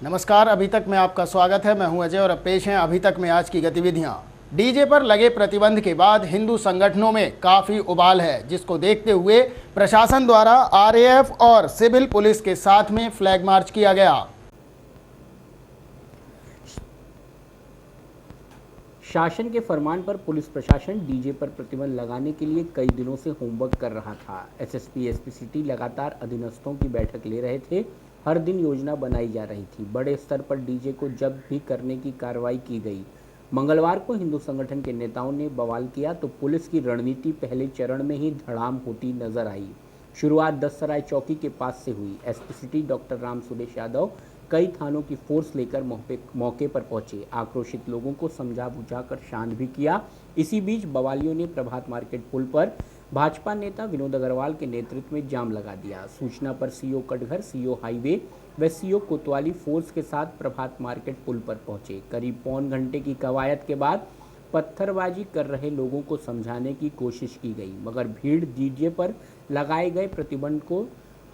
नमस्कार, अभी तक में आपका स्वागत है। मैं हूं अजय और अब पेश हैं अभी तक में आज की गतिविधियां। डीजे पर लगे प्रतिबंध के बाद हिंदू संगठनों में काफ़ी उबाल है, जिसको देखते हुए प्रशासन द्वारा आरएएफ और सिविल पुलिस के साथ में फ्लैग मार्च किया गया। शासन के फरमान पर पुलिस प्रशासन डीजे पर प्रतिबंध लगाने के लिए कई दिनों से होमवर्क कर रहा था। एसएसपी, एसपी सिटी लगातार अधीनस्थों की बैठक ले रहे थे। हर दिन योजना बनाई जा रही थी। बड़े स्तर पर डीजे को जब्त भी करने की कार्रवाई की गई। मंगलवार को हिंदू संगठन के नेताओं ने बवाल किया तो पुलिस की रणनीति पहले चरण में ही धड़ाम होती नजर आई। शुरुआत दससराय चौकी के पास से हुई। SP city doctor Ram Suresh Yadav कई थानों की फोर्स लेकर मौके पर पहुंचे। आक्रोशित लोगों को समझा बुझाकर शांत भी किया। इसी बीच बवालियों ने प्रभात मार्केट पुल पर भाजपा नेता विनोद अग्रवाल के नेतृत्व में जाम लगा दिया। सूचना पर सीओ कटघर, सीओ हाईवे व सीओ कोतवाली फोर्स के साथ प्रभात मार्केट पुल पर पहुंचे। करीब पौन घंटे की कवायद के बाद पत्थरबाजी कर रहे लोगों को समझाने की कोशिश की गई, मगर भीड़ डीजे पर लगाए गए प्रतिबंध को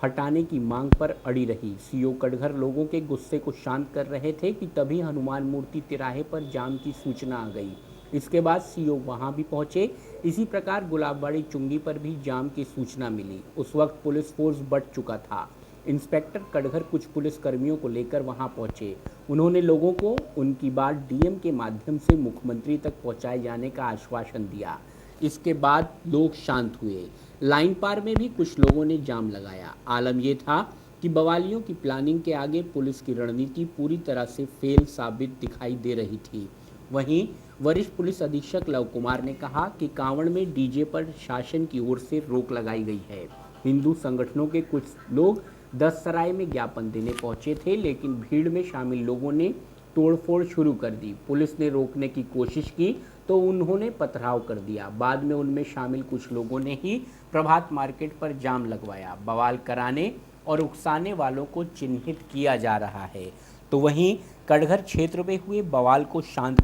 हटाने की मांग पर अड़ी रही। सीओ कटघर लोगों के गुस्से को शांत कर रहे थे कि तभी हनुमान मूर्ति तिराहे पर जाम की सूचना आ गई। इसके बाद सीओ वहां भी पहुंचे। इसी प्रकार गुलाबबाड़ी चुंगी पर भी जाम की सूचना मिली। उस वक्त पुलिस फोर्स बढ़ चुका था। इंस्पेक्टर कटघर कुछ पुलिस कर्मियों को लेकर वहां पहुंचे। उन्होंने लोगों को उनकी बात डीएम के माध्यम से मुख्यमंत्री तक पहुंचाए जाने का आश्वासन दिया। इसके बाद लोग शांत हुए। लाइन पार में भी कुछ लोगों ने जाम लगाया। आलम यह था कि बवालियों की प्लानिंग के आगे पुलिस की रणनीति पूरी तरह से फेल साबित दिखाई दे रही थी। वहीं वरिष्ठ पुलिस अधीक्षक लव कुमार ने कहा कि कांवड़ में डीजे पर शासन की ओर से रोक लगाई गई है। हिंदू संगठनों के कुछ लोग दससराय में ज्ञापन देने पहुंचे थे, लेकिन भीड़ में शामिल लोगों ने तोड़फोड़ शुरू कर दी। पुलिस ने रोकने की कोशिश की तो उन्होंने पथराव कर दिया। बाद में उनमें शामिल कुछ लोगों ने ही प्रभात मार्केट पर जाम लगवाया। बवाल कराने और उकसाने वालों को चिन्हित किया जा रहा है। तो वहीं कटघर क्षेत्र में हुए बवाल को शांत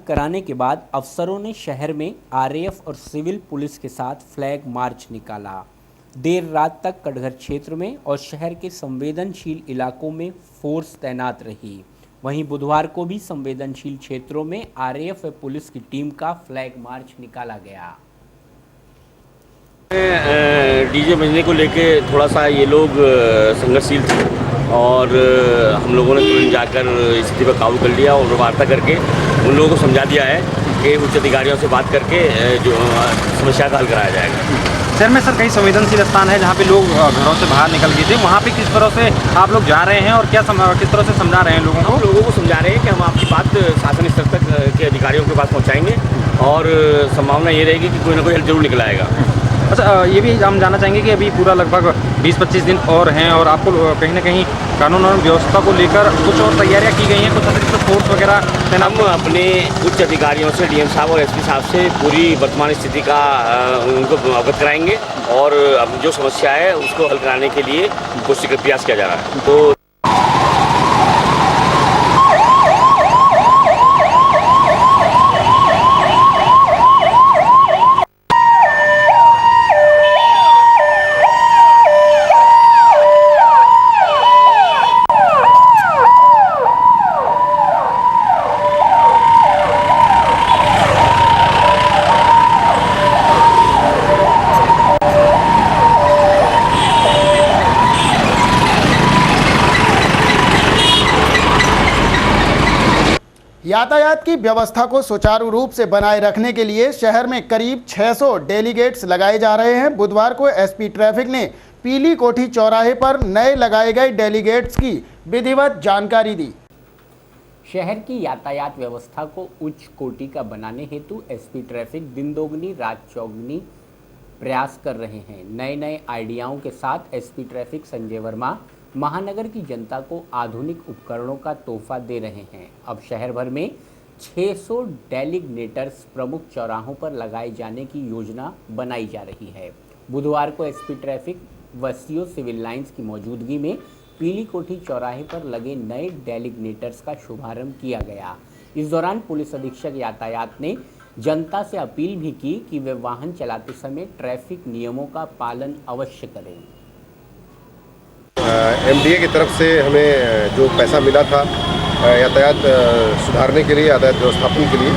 कराने के बाद अफसरों ने शहर में आरएएफ और सिविल पुलिस के साथ फ्लैग मार्च निकाला। देर रात तक कटघर क्षेत्र में और शहर के संवेदनशील इलाकों में फोर्स तैनात रही। वहीं बुधवार को भी संवेदनशील क्षेत्रों में आरएएफ व पुलिस की टीम का फ्लैग मार्च निकाला गया। डीजे बजने को लेके थोड़ा सा ये लोग संघर्षशील थे और हम लोगों ने तुरंत जाकर स्थिति पर काबू कर लिया और वार्ता करके उन लोगों को समझा दिया है कि उच्च अधिकारियों से बात करके जो समस्या का हल कराया जाएगा। शहर में सर कई संवेदनशील स्थान है जहाँ पे लोग घरों से बाहर निकल गए थे, वहाँ पे किस तरह से आप लोग जा रहे हैं और किस तरह से समझा रहे हैं लोगों को? हम लोगों को समझा रहे हैं कि हम आपकी बात शासन स्तर तक के अधिकारियों के पास पहुँचाएंगे और संभावना ये रहेगी कि कोई ना कोई हल जरूर निकल आएगा। अच्छा, ये भी हम जानना चाहेंगे कि अभी पूरा लगभग 20-25 दिन और हैं और आपको कहीं ना कहीं कानून और व्यवस्था को लेकर कुछ और तैयारियां की गई हैं, कुछ अतिरिक्त फोर्स वगैरह? हम अपने उच्च अधिकारियों से, डीएम साहब और एसपी साहब से पूरी वर्तमान स्थिति का उनको अवगत कराएंगे और अब जो समस्या है उसको हल कराने के लिए कोशिश प्रयास किया जा रहा है। तो यातायात की व्यवस्था को सुचारू रूप से बनाए रखने के लिए शहर में करीब 600 डेलीगेट्स लगाए जा रहे हैं। बुधवार को एसपी ट्रैफिक ने पीली कोठी चौराहे पर नए लगाए गए डेलीगेट्स की विधिवत जानकारी दी। शहर की यातायात व्यवस्था को उच्च कोटि का बनाने हेतु एसपी ट्रैफिक दिन दोगुनी रात चौगुनी प्रयास कर रहे हैं। नए आइडियाओं के साथ एसपी ट्रैफिक संजय वर्मा महानगर की जनता को आधुनिक उपकरणों का तोहफा दे रहे हैं। अब शहर भर में 600 डेलिग्नेटर्स प्रमुख चौराहों पर लगाए जाने की योजना बनाई जा रही है। बुधवार को एसपी ट्रैफिक व सीओ सिविल लाइंस की मौजूदगी में पीली कोठी चौराहे पर लगे नए डेलिग्नेटर्स का शुभारंभ किया गया। इस दौरान पुलिस अधीक्षक यातायात ने जनता से अपील भी की कि वे वाहन चलाते समय ट्रैफिक नियमों का पालन अवश्य करें। एमडीए की तरफ से हमें जो पैसा मिला था यातायात सुधारने के लिए, यातायात व्यवस्थापन के लिए,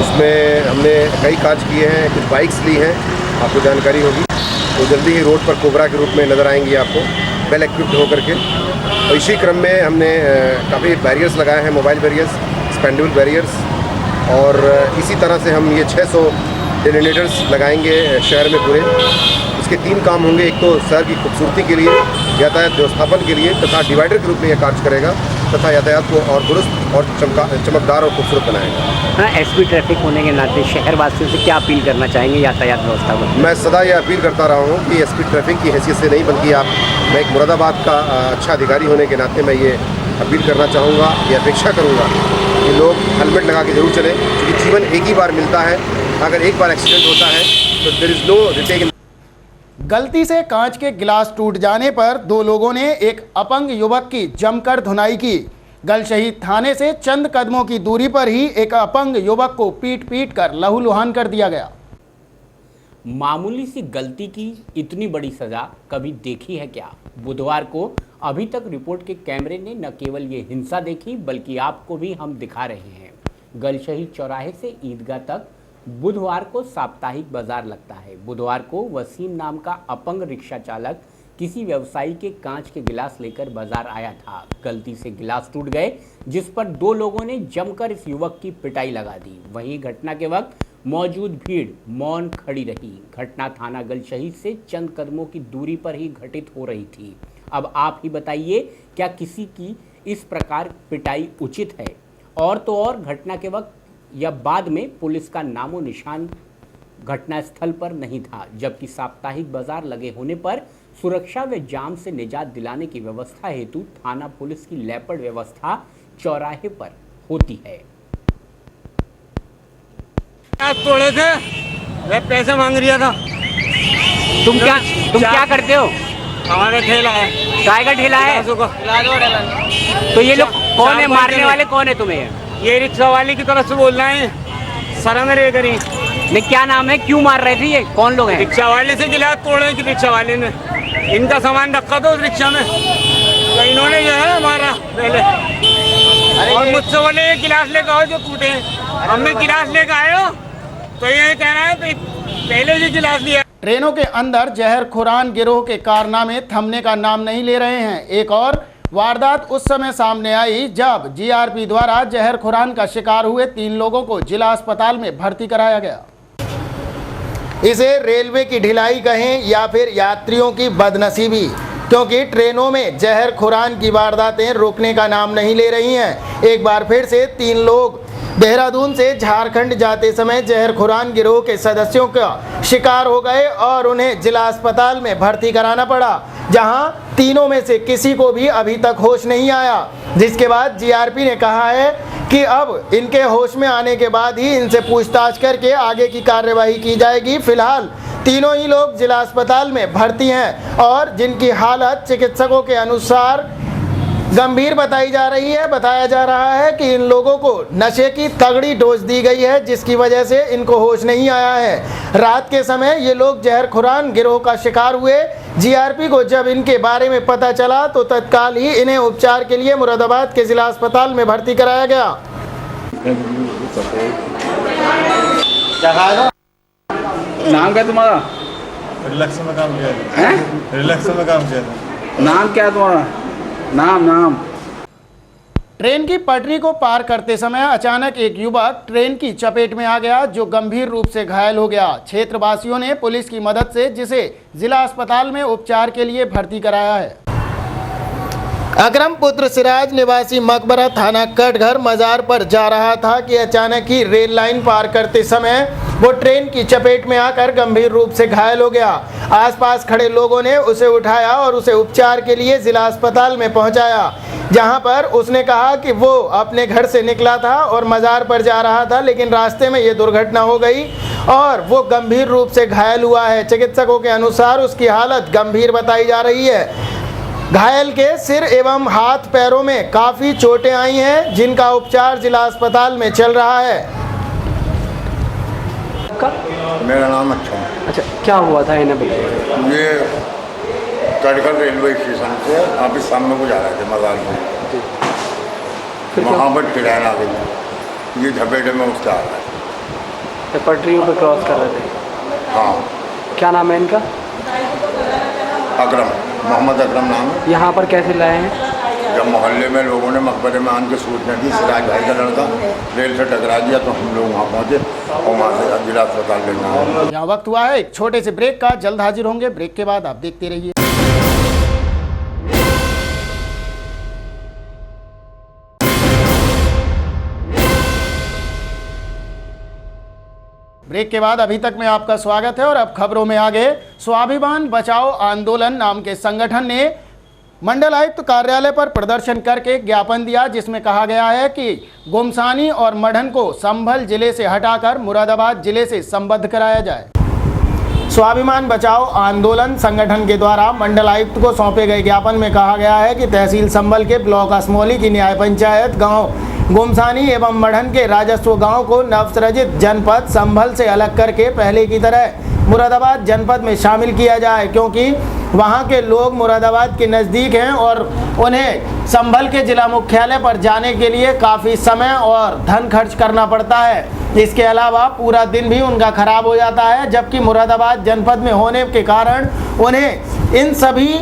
उसमें हमने कई कार्य किए हैं, कुछ बाइक्स ली हैं, आपको जानकारी होगी। तो जल्दी ही रोड पर कोबरा के रूप में नज़र आएंगी आपको, वेल इक्विप्ड होकर के। और इसी क्रम में हमने काफ़ी बैरियर्स लगाए हैं, मोबाइल बैरियर्स, एक्सपेंडेबल बैरियर्स, और इसी तरह से हम ये 600 डेलिनेटर्स लगाएंगे शहर में पूरे। इसके 3 काम होंगे, एक तो शहर की खूबसूरती के लिए, यातायात व्यवस्थापन के लिए, तथा डिवाइडर के रूप में यह कार्य करेगा तथा यातायात को और दुरुस्त और चमकदार और खूबसूरत बनाएगा। हाँ, एसपी ट्रैफिक होने के नाते शहर वासियों से क्या अपील करना चाहेंगे यातायात व्यवस्था को? मैं सदा ये अपील करता रहा हूँ कि एसपी ट्रैफिक की हैसियत से नहीं, बल्कि मैं एक मुरादाबाद का अच्छा अधिकारी होने के नाते मैं ये अपील करना चाहूँगा, ये अपेक्षा करूँगा कि लोग हेलमेट लगा के जरूर चलें, क्योंकि जीवन एक ही बार मिलता है। अगर एक बार एक्सीडेंट होता है तो देयर इज़ नो रिटेक। गलती से कांच के गिलास टूट जाने पर 2 लोगों ने एक अपंग युवक की जमकर धुनाई की। गलशहीद थाने से चंद कदमों की दूरी पर ही एक अपंग युवक को पीट कर लहूलुहान कर दिया गया। मामूली सी गलती की इतनी बड़ी सजा कभी देखी है क्या? बुधवार को अभी तक रिपोर्ट के कैमरे ने न केवल ये हिंसा देखी, बल्कि आपको भी हम दिखा रहे हैं। गलशहीद चौराहे से ईदगाह तक बुधवार को साप्ताहिक बाजार लगता है। बुधवार को वसीम नाम का अपंग रिक्शा चालक किसी व्यवसायी के कांच के गिलास लेकर बाजार आया था। गलती से गिलास टूट गए, जिस पर 2 लोगों ने जमकर इस युवक की पिटाई लगा दी। वहीं घटना के वक्त मौजूद भीड़ मौन खड़ी रही। घटना थाना गलशहीद से चंद कदमों की दूरी पर ही घटित हो रही थी। अब आप ही बताइए, क्या किसी की इस प्रकार पिटाई उचित है? और तो और घटना के वक्त या बाद में पुलिस का नामो निशान घटनास्थल पर नहीं था, जबकि साप्ताहिक बाजार लगे होने पर सुरक्षा व जाम से निजात दिलाने की व्यवस्था हेतु थाना पुलिस की लेपर्ड व्यवस्था चौराहे पर होती है। तोड़े थे, वे पैसे मांग रिया था। तुम क्या करते हो? हमारा ठेला है। काय का ठेला है? तो ये लोग कौन है? मारने वाले कौन है तुम्हें? ये रिक्शा वाले की तरफ से बोल रहे हैं, शर्म रे करी। नहीं, क्या नाम है? क्यों मार रहे थे? ये कौन लोग हैं? रिक्शा वाले से गिलास तोड़े कि रिक्शा वाले ने इनका सामान रखा था उस रिक्शा में, तो इन्होंने जो है मारा पहले। और मुझसे बोले ये गिलास लेकर आओ जो टूटे। हमने गिलास लेकर आए हो तो ये कह रहा है पहले भी गिलास लिया। ट्रेनों के अंदर जहरखोरान गिरोह के कारनामे थमने का नाम नहीं ले रहे हैं। एक और वारदात उस समय सामने आई जब जीआरपी द्वारा जहरखोरान का शिकार हुए 3 लोगों को जिला अस्पताल में भर्ती कराया गया। इसे रेलवे की ढिलाई कहें या फिर यात्रियों की बदनसीबी, क्योंकि ट्रेनों में जहरखोरान की वारदातें रुकने का नाम नहीं ले रही हैं। एक बार फिर से 3 लोग देहरादून से झारखंड जाते समय जहरखोरान गिरोह के सदस्यों का शिकार हो गए और उन्हें जिला अस्पताल में भर्ती कराना पड़ा, जहां तीनों में से किसी को भी अभी तक होश नहीं आया। जिसके बाद जीआरपी ने कहा है कि अब इनके होश में आने के बाद ही इनसे पूछताछ करके आगे की कार्यवाही की जाएगी। फिलहाल तीनों ही लोग जिला अस्पताल में भर्ती हैं और जिनकी हालत चिकित्सकों के अनुसार गंभीर बताई जा रही है। बताया जा रहा है कि इन लोगों को नशे की तगड़ी डोज दी गई है, जिसकी वजह से इनको होश नहीं आया है। रात के समय ये लोग जहरखोरान गिरोह का शिकार हुए। जीआरपी को जब इनके बारे में पता चला तो तत्काल ही इन्हें उपचार के लिए मुरादाबाद के जिला अस्पताल में भर्ती कराया गया। नाम क्या तुम्हारा? रिलैक्स में काम किया था। रिलैक्स में काम किया था। नाम क्या है तुम्हारा? नाम ट्रेन की पटरी को पार करते समय अचानक एक युवक ट्रेन की चपेट में आ गया, जो गंभीर रूप से घायल हो गया। क्षेत्रवासियों ने पुलिस की मदद से जिसे जिला अस्पताल में उपचार के लिए भर्ती कराया है। अकरम पुत्र सिराज निवासी मकबरा थाना कटघर मजार पर जा रहा था कि अचानक ही रेल लाइन पार करते समय वो ट्रेन की चपेट में आकर गंभीर रूप से घायल हो गया। आसपास खड़े लोगों ने उसे उठाया और उसे उपचार के लिए जिला अस्पताल में पहुंचाया, जहां पर उसने कहा कि वो अपने घर से निकला था और मजार पर जा रहा था, लेकिन रास्ते में ये दुर्घटना हो गई और वो गंभीर रूप से घायल हुआ है। चिकित्सकों के अनुसार उसकी हालत गंभीर बताई जा रही है। घायल के सिर एवं हाथ पैरों में काफ़ी चोटें आई हैं, जिनका उपचार जिला अस्पताल में चल रहा है। मेरा नाम अच्छा। अच्छा, क्या हुआ था इन्हें बताइए। ये कटघर रेलवे स्टेशन से वापस सामने को जा रहे थे मदारपुर, वहाँ पर ट्रेन आ गई, ये झपेटे में उसका आ रहा है। तो पटरियों पे क्रॉस कर रहे थे? हाँ। क्या नाम है इनका? अकरम, मोहम्मद अकरम नाम है। यहाँ पर कैसे लाए हैं? जब मोहल्ले में लोगों ने मकबरे में आन के सूचना दी, सिराज भाई का लड़का रेल से टकरा दिया, तो हम लोग वहाँ पहुँचे और वहाँ से जिला अस्पताल लेना है। यहाँ वक्त हुआ है एक छोटे से ब्रेक का, जल्द हाजिर होंगे। ब्रेक के बाद आप देखते रहिए। ब्रेक के बाद अभी तक में आपका स्वागत है और अब खबरों में आगे। स्वाभिमान बचाओ आंदोलन नाम के संगठन ने मंडल आयुक्त कार्यालय पर प्रदर्शन करके ज्ञापन दिया, जिसमें कहा गया है कि गुमसानी और मढ़न को संभल जिले से हटाकर मुरादाबाद जिले से संबद्ध कराया जाए। स्वाभिमान बचाओ आंदोलन संगठन के द्वारा मंडल आयुक्त को सौंपे गए ज्ञापन में कहा गया है कि तहसील संभल के ब्लॉक असमौली की न्याय पंचायत गांव गुमसानी एवं मढ़न के राजस्व गांव को नवसृजित जनपद संभल से अलग करके पहले की तरह मुरादाबाद जनपद में शामिल किया जाए, क्योंकि वहां के लोग मुरादाबाद के नज़दीक हैं और उन्हें संभल के जिला मुख्यालय पर जाने के लिए काफ़ी समय और धन खर्च करना पड़ता है। इसके अलावा पूरा दिन भी उनका खराब हो जाता है, जबकि मुरादाबाद जनपद में होने के कारण उन्हें इन सभी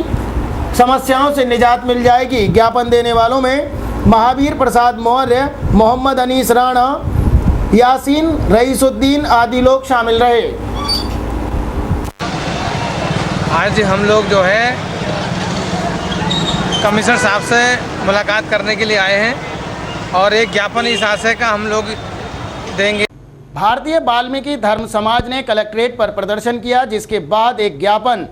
समस्याओं से निजात मिल जाएगी। ज्ञापन देने वालों में महावीर प्रसाद मौर्य, मोहम्मद अनीस राणा, यासीन रईसुद्दीन आदि लोग शामिल रहे। आज हम लोग जो है कमिश्नर साहब से मुलाकात करने के लिए आए हैं और एक ज्ञापन इस आशय का हम लोग देंगे। भारतीय वाल्मीकि धर्म समाज ने कलेक्ट्रेट पर प्रदर्शन किया, जिसके बाद एक ज्ञापन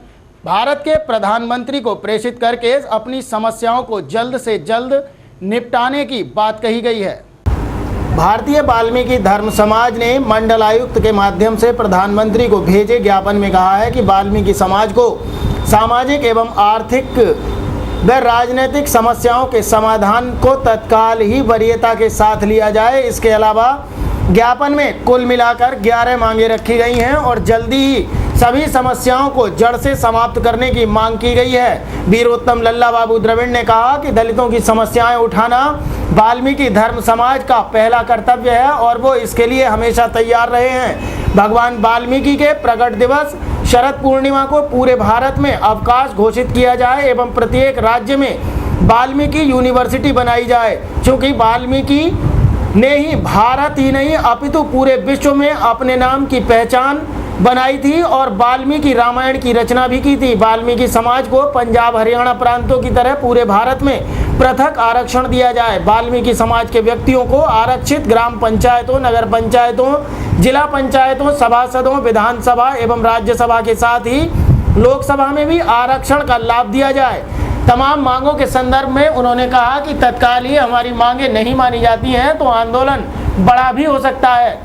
भारत के प्रधानमंत्री को प्रेषित करके अपनी समस्याओं को जल्द से जल्द निपटाने की बात कही गई है। भारतीय वाल्मीकि धर्म समाज ने मंडल आयुक्त के माध्यम से प्रधानमंत्री को भेजे ज्ञापन में कहा है कि वाल्मीकि समाज को सामाजिक एवं आर्थिक व राजनीतिक समस्याओं के समाधान को तत्काल ही वरीयता के साथ लिया जाए। इसके अलावा ज्ञापन में कुल मिलाकर 11 मांगे रखी गई हैं और जल्दी ही सभी समस्याओं को जड़ से समाप्त करने की मांग की गई है। वीरोत्तम लल्ला बाबू द्रविड़ ने कहा कि दलितों की समस्याएं उठाना वाल्मीकि धर्म समाज का पहला कर्तव्य है और वो इसके लिए हमेशा तैयार रहे हैं। भगवान वाल्मीकि के प्रकट दिवस शरद पूर्णिमा को पूरे भारत में अवकाश घोषित किया जाए एवं प्रत्येक राज्य में वाल्मीकि यूनिवर्सिटी बनाई जाए, क्योंकि वाल्मीकि ने ही भारत ही नहीं अपितु पूरे विश्व में अपने नाम की पहचान बनाई थी और वाल्मीकि रामायण की रचना भी की थी। वाल्मीकि समाज को पंजाब हरियाणा प्रांतों की तरह पूरे भारत में पृथक आरक्षण दिया जाए। वाल्मीकि समाज के व्यक्तियों को आरक्षित ग्राम पंचायतों, नगर पंचायतों, जिला पंचायतों, सभासदों, विधानसभा एवं राज्यसभा के साथ ही लोकसभा में भी आरक्षण का लाभ दिया जाए। तमाम मांगों के संदर्भ में उन्होंने कहा कि तत्काल ही हमारी मांगें नहीं मानी जाती हैं तो आंदोलन बड़ा भी हो सकता है।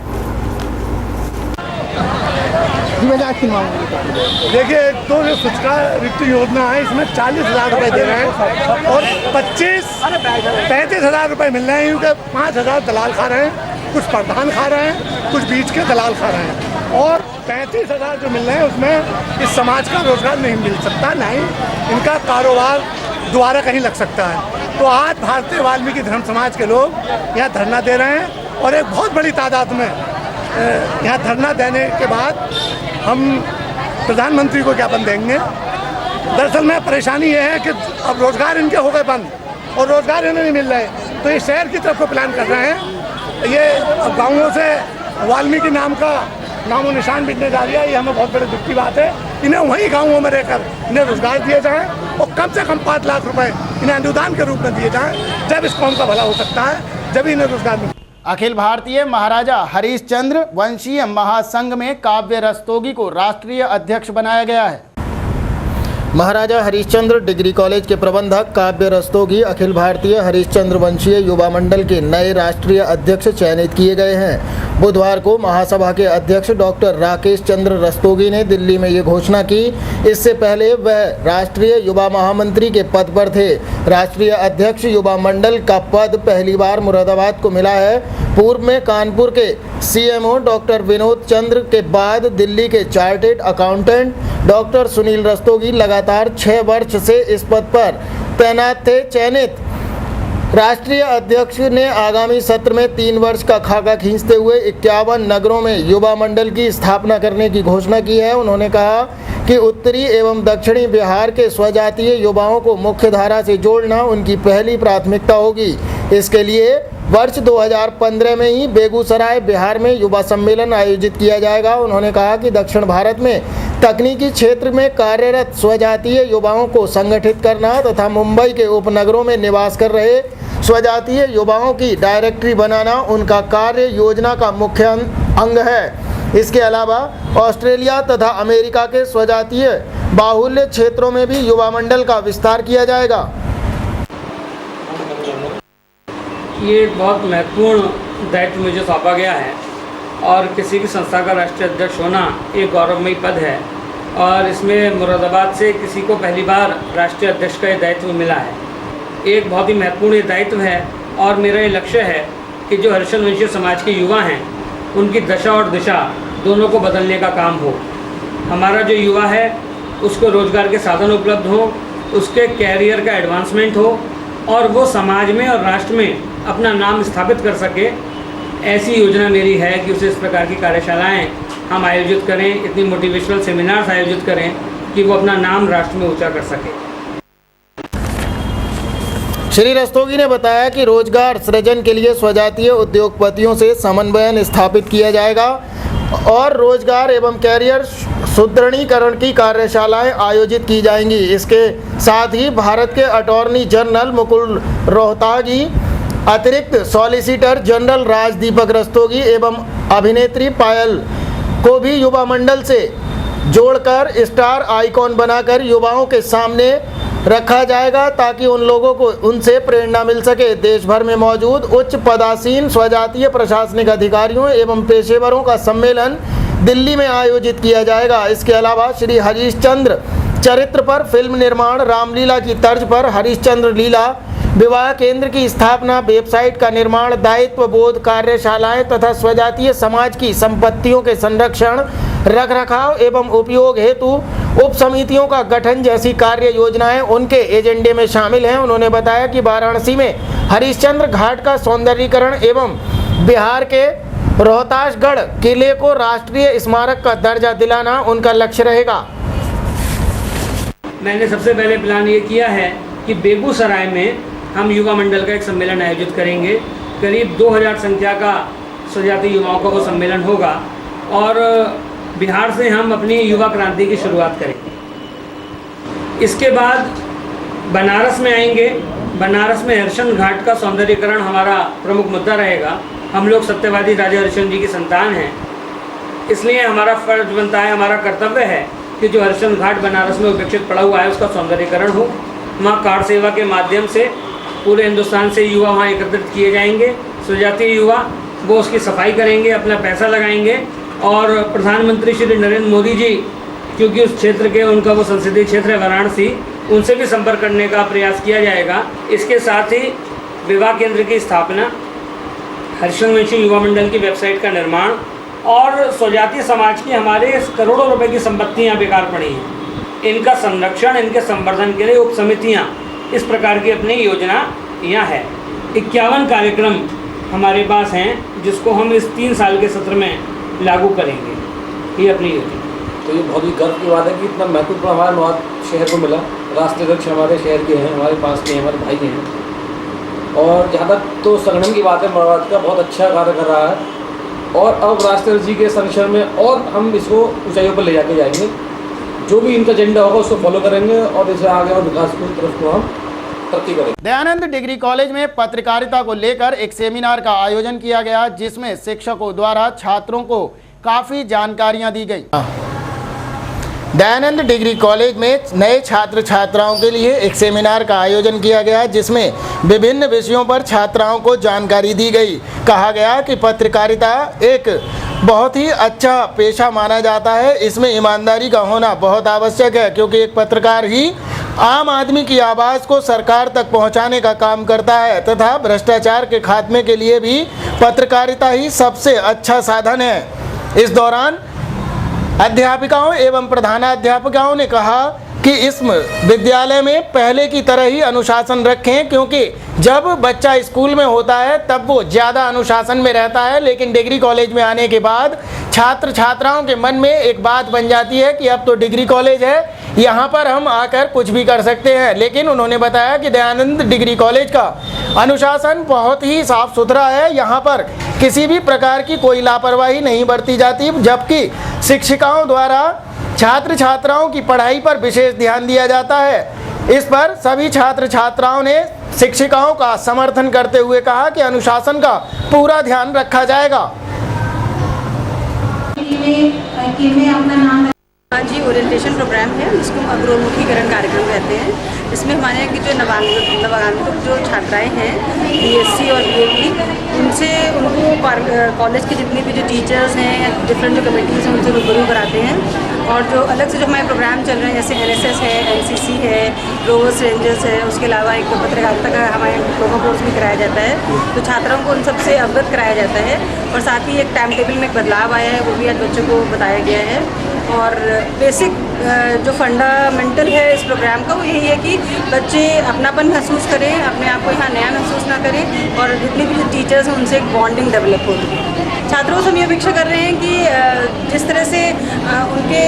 देखिए, तो जो स्वच्छता वित्त योजना है इसमें 40,000 रुपए दे रहे हैं और 35,000 रुपए मिल रहे हैं, क्योंकि 5,000 दलाल खा रहे हैं, कुछ प्रधान खा रहे हैं, कुछ बीच के दलाल खा रहे हैं और 35,000 जो मिल रहे हैं उसमें इस समाज का रोजगार नहीं मिल सकता, ना ही इनका कारोबार दोबारा कहीं लग सकता है। तो आज भारतीय वाल्मीकि धर्म समाज के लोग यहाँ धरना दे रहे हैं और एक बहुत बड़ी तादाद में यहाँ धरना देने के बाद हम प्रधानमंत्री को ज्ञापन देंगे। दरअसल में परेशानी ये है कि अब रोजगार इनके हो गए बंद और रोजगार इन्हें नहीं मिल रहे, तो ये शहर की तरफ को प्लान कर रहे हैं। ये गाँवों से वाल्मीकि नाम का नामो निशान बिकने जा रहा है, ये हमें बहुत बड़ी दुख की बात है। इन्हें वहीं गाँवों में रहकर इन्हें रोजगार दिए जाएँ और कम से कम 5 लाख रुपए इन्हें अनुदान के रूप में दिए जाएँ। जब इस कौम का भला हो सकता है, जब इन्हें रोजगार मिले। अखिल भारतीय महाराजा हरिश्चंद्र वंशीय महासंघ में काव्य रस्तोगी को राष्ट्रीय अध्यक्ष बनाया गया है। महाराजा हरिश्चंद्र डिग्री कॉलेज के प्रबंधक काव्य रस्तोगी अखिल भारतीय हरिश्चंद्र वंशीय युवा मंडल के नए राष्ट्रीय अध्यक्ष चयनित किए गए हैं। बुधवार को महासभा के अध्यक्ष डॉक्टर राकेश चंद्र रस्तोगी ने दिल्ली में ये घोषणा की। इससे पहले वह राष्ट्रीय युवा महामंत्री के पद पर थे। राष्ट्रीय अध्यक्ष युवा मंडल का पद पहली बार मुरादाबाद को मिला है। पूर्व में कानपुर के सीएमओ डॉक्टर विनोद चंद्र के बाद दिल्ली के chartered accountant doctor Sunil Rastogi लगातार 6 वर्ष से इस पद पर तैनात थे। चयनित राष्ट्रीय अध्यक्ष ने आगामी सत्र में 3 वर्ष का खाका खींचते हुए 51 नगरों में युवा मंडल की स्थापना करने की घोषणा की है। उन्होंने कहा कि उत्तरी एवं दक्षिणी बिहार के स्वजातीय युवाओं को मुख्य धारा से जोड़ना उनकी पहली प्राथमिकता होगी। इसके लिए वर्ष 2015 में ही बेगूसराय बिहार में युवा सम्मेलन आयोजित किया जाएगा। उन्होंने कहा कि दक्षिण भारत में तकनीकी क्षेत्र में कार्यरत स्वजातीय युवाओं को संगठित करना तथा मुंबई के उपनगरों में निवास कर रहे स्वजातीय युवाओं की डायरेक्टरी बनाना उनका कार्य योजना का मुख्य अंग है। इसके अलावा ऑस्ट्रेलिया तथा अमेरिका के स्वजातीय बाहुल्य क्षेत्रों में भी युवा मंडल का विस्तार किया जाएगा। ये एक बहुत महत्वपूर्ण दायित्व मुझे सौंपा गया है और किसी भी संस्था का राष्ट्रीय अध्यक्ष होना एक गौरवमयी पद है और इसमें मुरादाबाद से किसी को पहली बार राष्ट्रीय अध्यक्ष का ये दायित्व मिला है। एक बहुत ही महत्वपूर्ण ये दायित्व है और मेरा ये लक्ष्य है कि जो हर्षण वंशीय समाज के युवा हैं उनकी दशा और दिशा दोनों को बदलने का काम हो। हमारा जो युवा है उसको रोजगार के साधन उपलब्ध हो, उसके कैरियर का एडवांसमेंट हो और वो समाज में और राष्ट्र में अपना नाम स्थापित कर सके। ऐसी योजना मेरी है कि उसे इस प्रकार की कार्यशालाएं हम आयोजित करें, इतनी मोटिवेशनल सेमिनार्स आयोजित करें कि वो अपना नाम राष्ट्र में ऊंचा कर सके। श्री रस्तोगी ने बताया कि रोजगार सृजन के लिए स्वजातीय उद्योगपतियों से समन्वयन स्थापित किया जाएगा और रोजगार एवं कैरियर सुदृढ़ीकरण की कार्यशालाएं आयोजित की जाएंगी। इसके साथ ही भारत के अटॉर्नी जनरल मुकुल रोहतागी, अतिरिक्त सॉलिसिटर जनरल राजदीपक रस्तोगी एवं अभिनेत्री पायल को भी युवा मंडल से जोड़कर स्टार आइकॉन बनाकर युवाओं के सामने रखा जाएगा ताकि उन लोगों को उनसे प्रेरणा मिल सके। देश भर में मौजूद उच्च पदासीन स्वजातीय प्रशासनिक अधिकारियों एवं पेशेवरों का सम्मेलन दिल्ली में आयोजित किया जाएगा। इसके अलावा श्री हरिश्चंद्र चरित्र पर फिल्म निर्माण, रामलीला की तर्ज पर हरिश्चंद्र लीला, विवाह केंद्र की स्थापना, वेबसाइट का निर्माण, दायित्व बोध कार्यशालाएं तथा स्वजातीय समाज की संपत्तियों के संरक्षण, रखरखाव एवं उपयोग हेतु उप समितियों का गठन जैसी कार्य योजनाएं उनके एजेंडे में शामिल हैं। उन्होंने बताया कि वाराणसी में हरिश्चंद्र घाट का सौंदर्यीकरण एवं बिहार के रोहतासगढ़ किले को राष्ट्रीय स्मारक का दर्जा दिलाना उनका लक्ष्य रहेगा। मैंने सबसे पहले प्लान ये किया है कि बेगूसराय में हम युवा मंडल का एक सम्मेलन आयोजित करेंगे। करीब 2000 संख्या का स्वजातीय युवाओं का वो सम्मेलन होगा और बिहार से हम अपनी युवा क्रांति की शुरुआत करेंगे। इसके बाद बनारस में आएंगे। बनारस में हरिश्चंद्र घाट का सौंदर्यीकरण हमारा प्रमुख मुद्दा रहेगा। हम लोग सत्यवादी राजा हरिश्चंद्र जी की संतान हैं, इसलिए हमारा फर्ज बनता है, हमारा कर्तव्य है कि जो हरिश्चंद्र घाट बनारस में उपेक्षित पड़ा हुआ है उसका सौंदर्यीकरण हो। वहाँ कार सेवा के माध्यम से पूरे हिंदुस्तान से युवा वहाँ एकत्रित किए जाएंगे। स्वजातीय युवा वो उसकी सफाई करेंगे, अपना पैसा लगाएंगे और प्रधानमंत्री श्री नरेंद्र मोदी जी, क्योंकि उस क्षेत्र के उनका वो संसदीय क्षेत्र है वाराणसी, उनसे भी संपर्क करने का प्रयास किया जाएगा। इसके साथ ही विवाह केंद्र की स्थापना, हरिश्चंद्र वंशी युवा मंडल की वेबसाइट का निर्माण और स्वजातीय समाज की हमारे करोड़ों रुपए की संपत्तियाँ बेकार पड़ी हैं, इनका संरक्षण, इनके संवर्धन के लिए उप समितियाँ, इस प्रकार की अपनी योजना यहाँ है। 51 कार्यक्रम हमारे पास हैं जिसको हम इस 3 साल के सत्र में लागू करेंगे, ये अपनी योजना। तो ये बहुत ही गर्व की बात है कि इतना महत्वपूर्ण हमारे नवाद शहर को मिला। राष्ट्रीय अध्यक्ष हमारे शहर के हैं, हमारे पास के हैं, हमारे भाई के हैं और जहाँ तक तो संगठन की बात है, मुरादाबाद का बहुत अच्छा कार्य कर रहा है और अब राष्ट्रीय जी के संरक्षण में और हम इसको ऊंचाइयों पर ले जाके जाएंगे। जो भी इनका एजेंडा होगा उसको फॉलो करेंगे और इसे आगे और विकास की तरफ को हम तरक्की करेंगे। दयानंद डिग्री कॉलेज में पत्रकारिता को लेकर एक सेमिनार का आयोजन किया गया जिसमें शिक्षकों द्वारा छात्रों को काफ़ी जानकारियां दी गई। दयानंद डिग्री कॉलेज में नए छात्र छात्राओं के लिए एक सेमिनार का आयोजन किया गया, जिसमें विभिन्न विषयों पर छात्राओं को जानकारी दी गई। कहा गया कि पत्रकारिता एक बहुत ही अच्छा पेशा माना जाता है। इसमें ईमानदारी का होना बहुत आवश्यक है, क्योंकि एक पत्रकार ही आम आदमी की आवाज़ को सरकार तक पहुंचाने का काम करता है तथा भ्रष्टाचार के खात्मे के लिए भी पत्रकारिता ही सबसे अच्छा साधन है। इस दौरान अध्यापिकाओं एवं प्रधानाध्यापिकाओं ने कहा कि इस विद्यालय में पहले की तरह ही अनुशासन रखें, क्योंकि जब बच्चा स्कूल में होता है तब वो ज़्यादा अनुशासन में रहता है, लेकिन डिग्री कॉलेज में आने के बाद छात्र छात्राओं के मन में एक बात बन जाती है कि अब तो डिग्री कॉलेज है, यहाँ पर हम आकर कुछ भी कर सकते हैं। लेकिन उन्होंने बताया कि दयानंद डिग्री कॉलेज का अनुशासन बहुत ही साफ सुथरा है, यहाँ पर किसी भी प्रकार की कोई लापरवाही नहीं बरती जाती, जबकि शिक्षिकाओं द्वारा छात्र छात्राओं की पढ़ाई पर विशेष ध्यान दिया जाता है। इस पर सभी छात्र छात्राओं ने शिक्षिकाओं का समर्थन करते हुए कहा कि अनुशासन का पूरा ध्यान रखा जाएगा। हाँ जी, ओरिएंटेशन प्रोग्राम है, जिसको हम अग्रोन्मुखीकरण कार्यक्रम कहते हैं। इसमें हमारे यहाँ की जो नवागंतुक जो छात्राएं हैं बीएससी और बीएड की, उनसे उनको कॉलेज के जितने भी जो टीचर्स हैं, डिफरेंट जो कमेटीज़ हैं, उनसे रूबरू कराते हैं। और जो अलग से जो हमारे प्रोग्राम चल रहे हैं, जैसे एनएसएस है, एनसीसी है, रोवर्स रेंजर्स है, उसके अलावा एक पत्रकारिता का हमारे प्रोग्राम कोर्स भी कराया जाता है, तो छात्राओं को उन सबसे अवगत कराया जाता है। और साथ ही एक टाइम टेबल में एक बदलाव आया है, वो भी आज बच्चों को बताया गया है। और बेसिक जो फंडामेंटल है इस प्रोग्राम का, वो यही है कि बच्चे अपनापन महसूस करें, अपने आप को यहाँ नया महसूस ना करें, और जितने भी जो टीचर्स हैं उनसे एक बॉन्डिंग डेवलप हो। छात्रों से हम ये अपेक्षा कर रहे हैं कि जिस तरह से उनके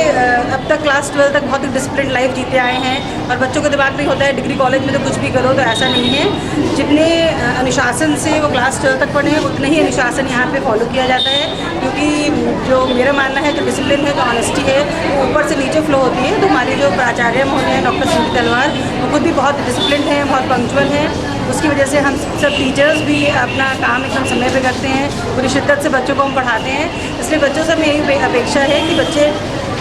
अब तक क्लास 12 तक बहुत ही डिसिप्लिन लाइफ जीते आए हैं, और बच्चों को दिमाग में होता है डिग्री कॉलेज में तो कुछ भी करो, तो ऐसा नहीं है। जितने अनुशासन से वो क्लास 12 तक पढ़े हैं, उतने ही अनुशासन यहाँ पे फॉलो किया जाता है, क्योंकि जो मेरा मानना है जो डिसिप्लिन है, जो ऑनेस्टी है, वो ऊपर से नीचे फ्लो होती है। तो हमारे जो प्राचार्य महोदय हैं डॉक्टर सुनील तलवार, वो खुद भी बहुत डिसिप्लिन हैं, बहुत पंक्चुअल हैं। उसकी वजह से हम सब टीचर्स भी अपना काम एकदम समय पे करते हैं, पूरी शिद्दत से बच्चों को हम पढ़ाते हैं। इसलिए बच्चों से मेरी अपेक्षा है कि बच्चे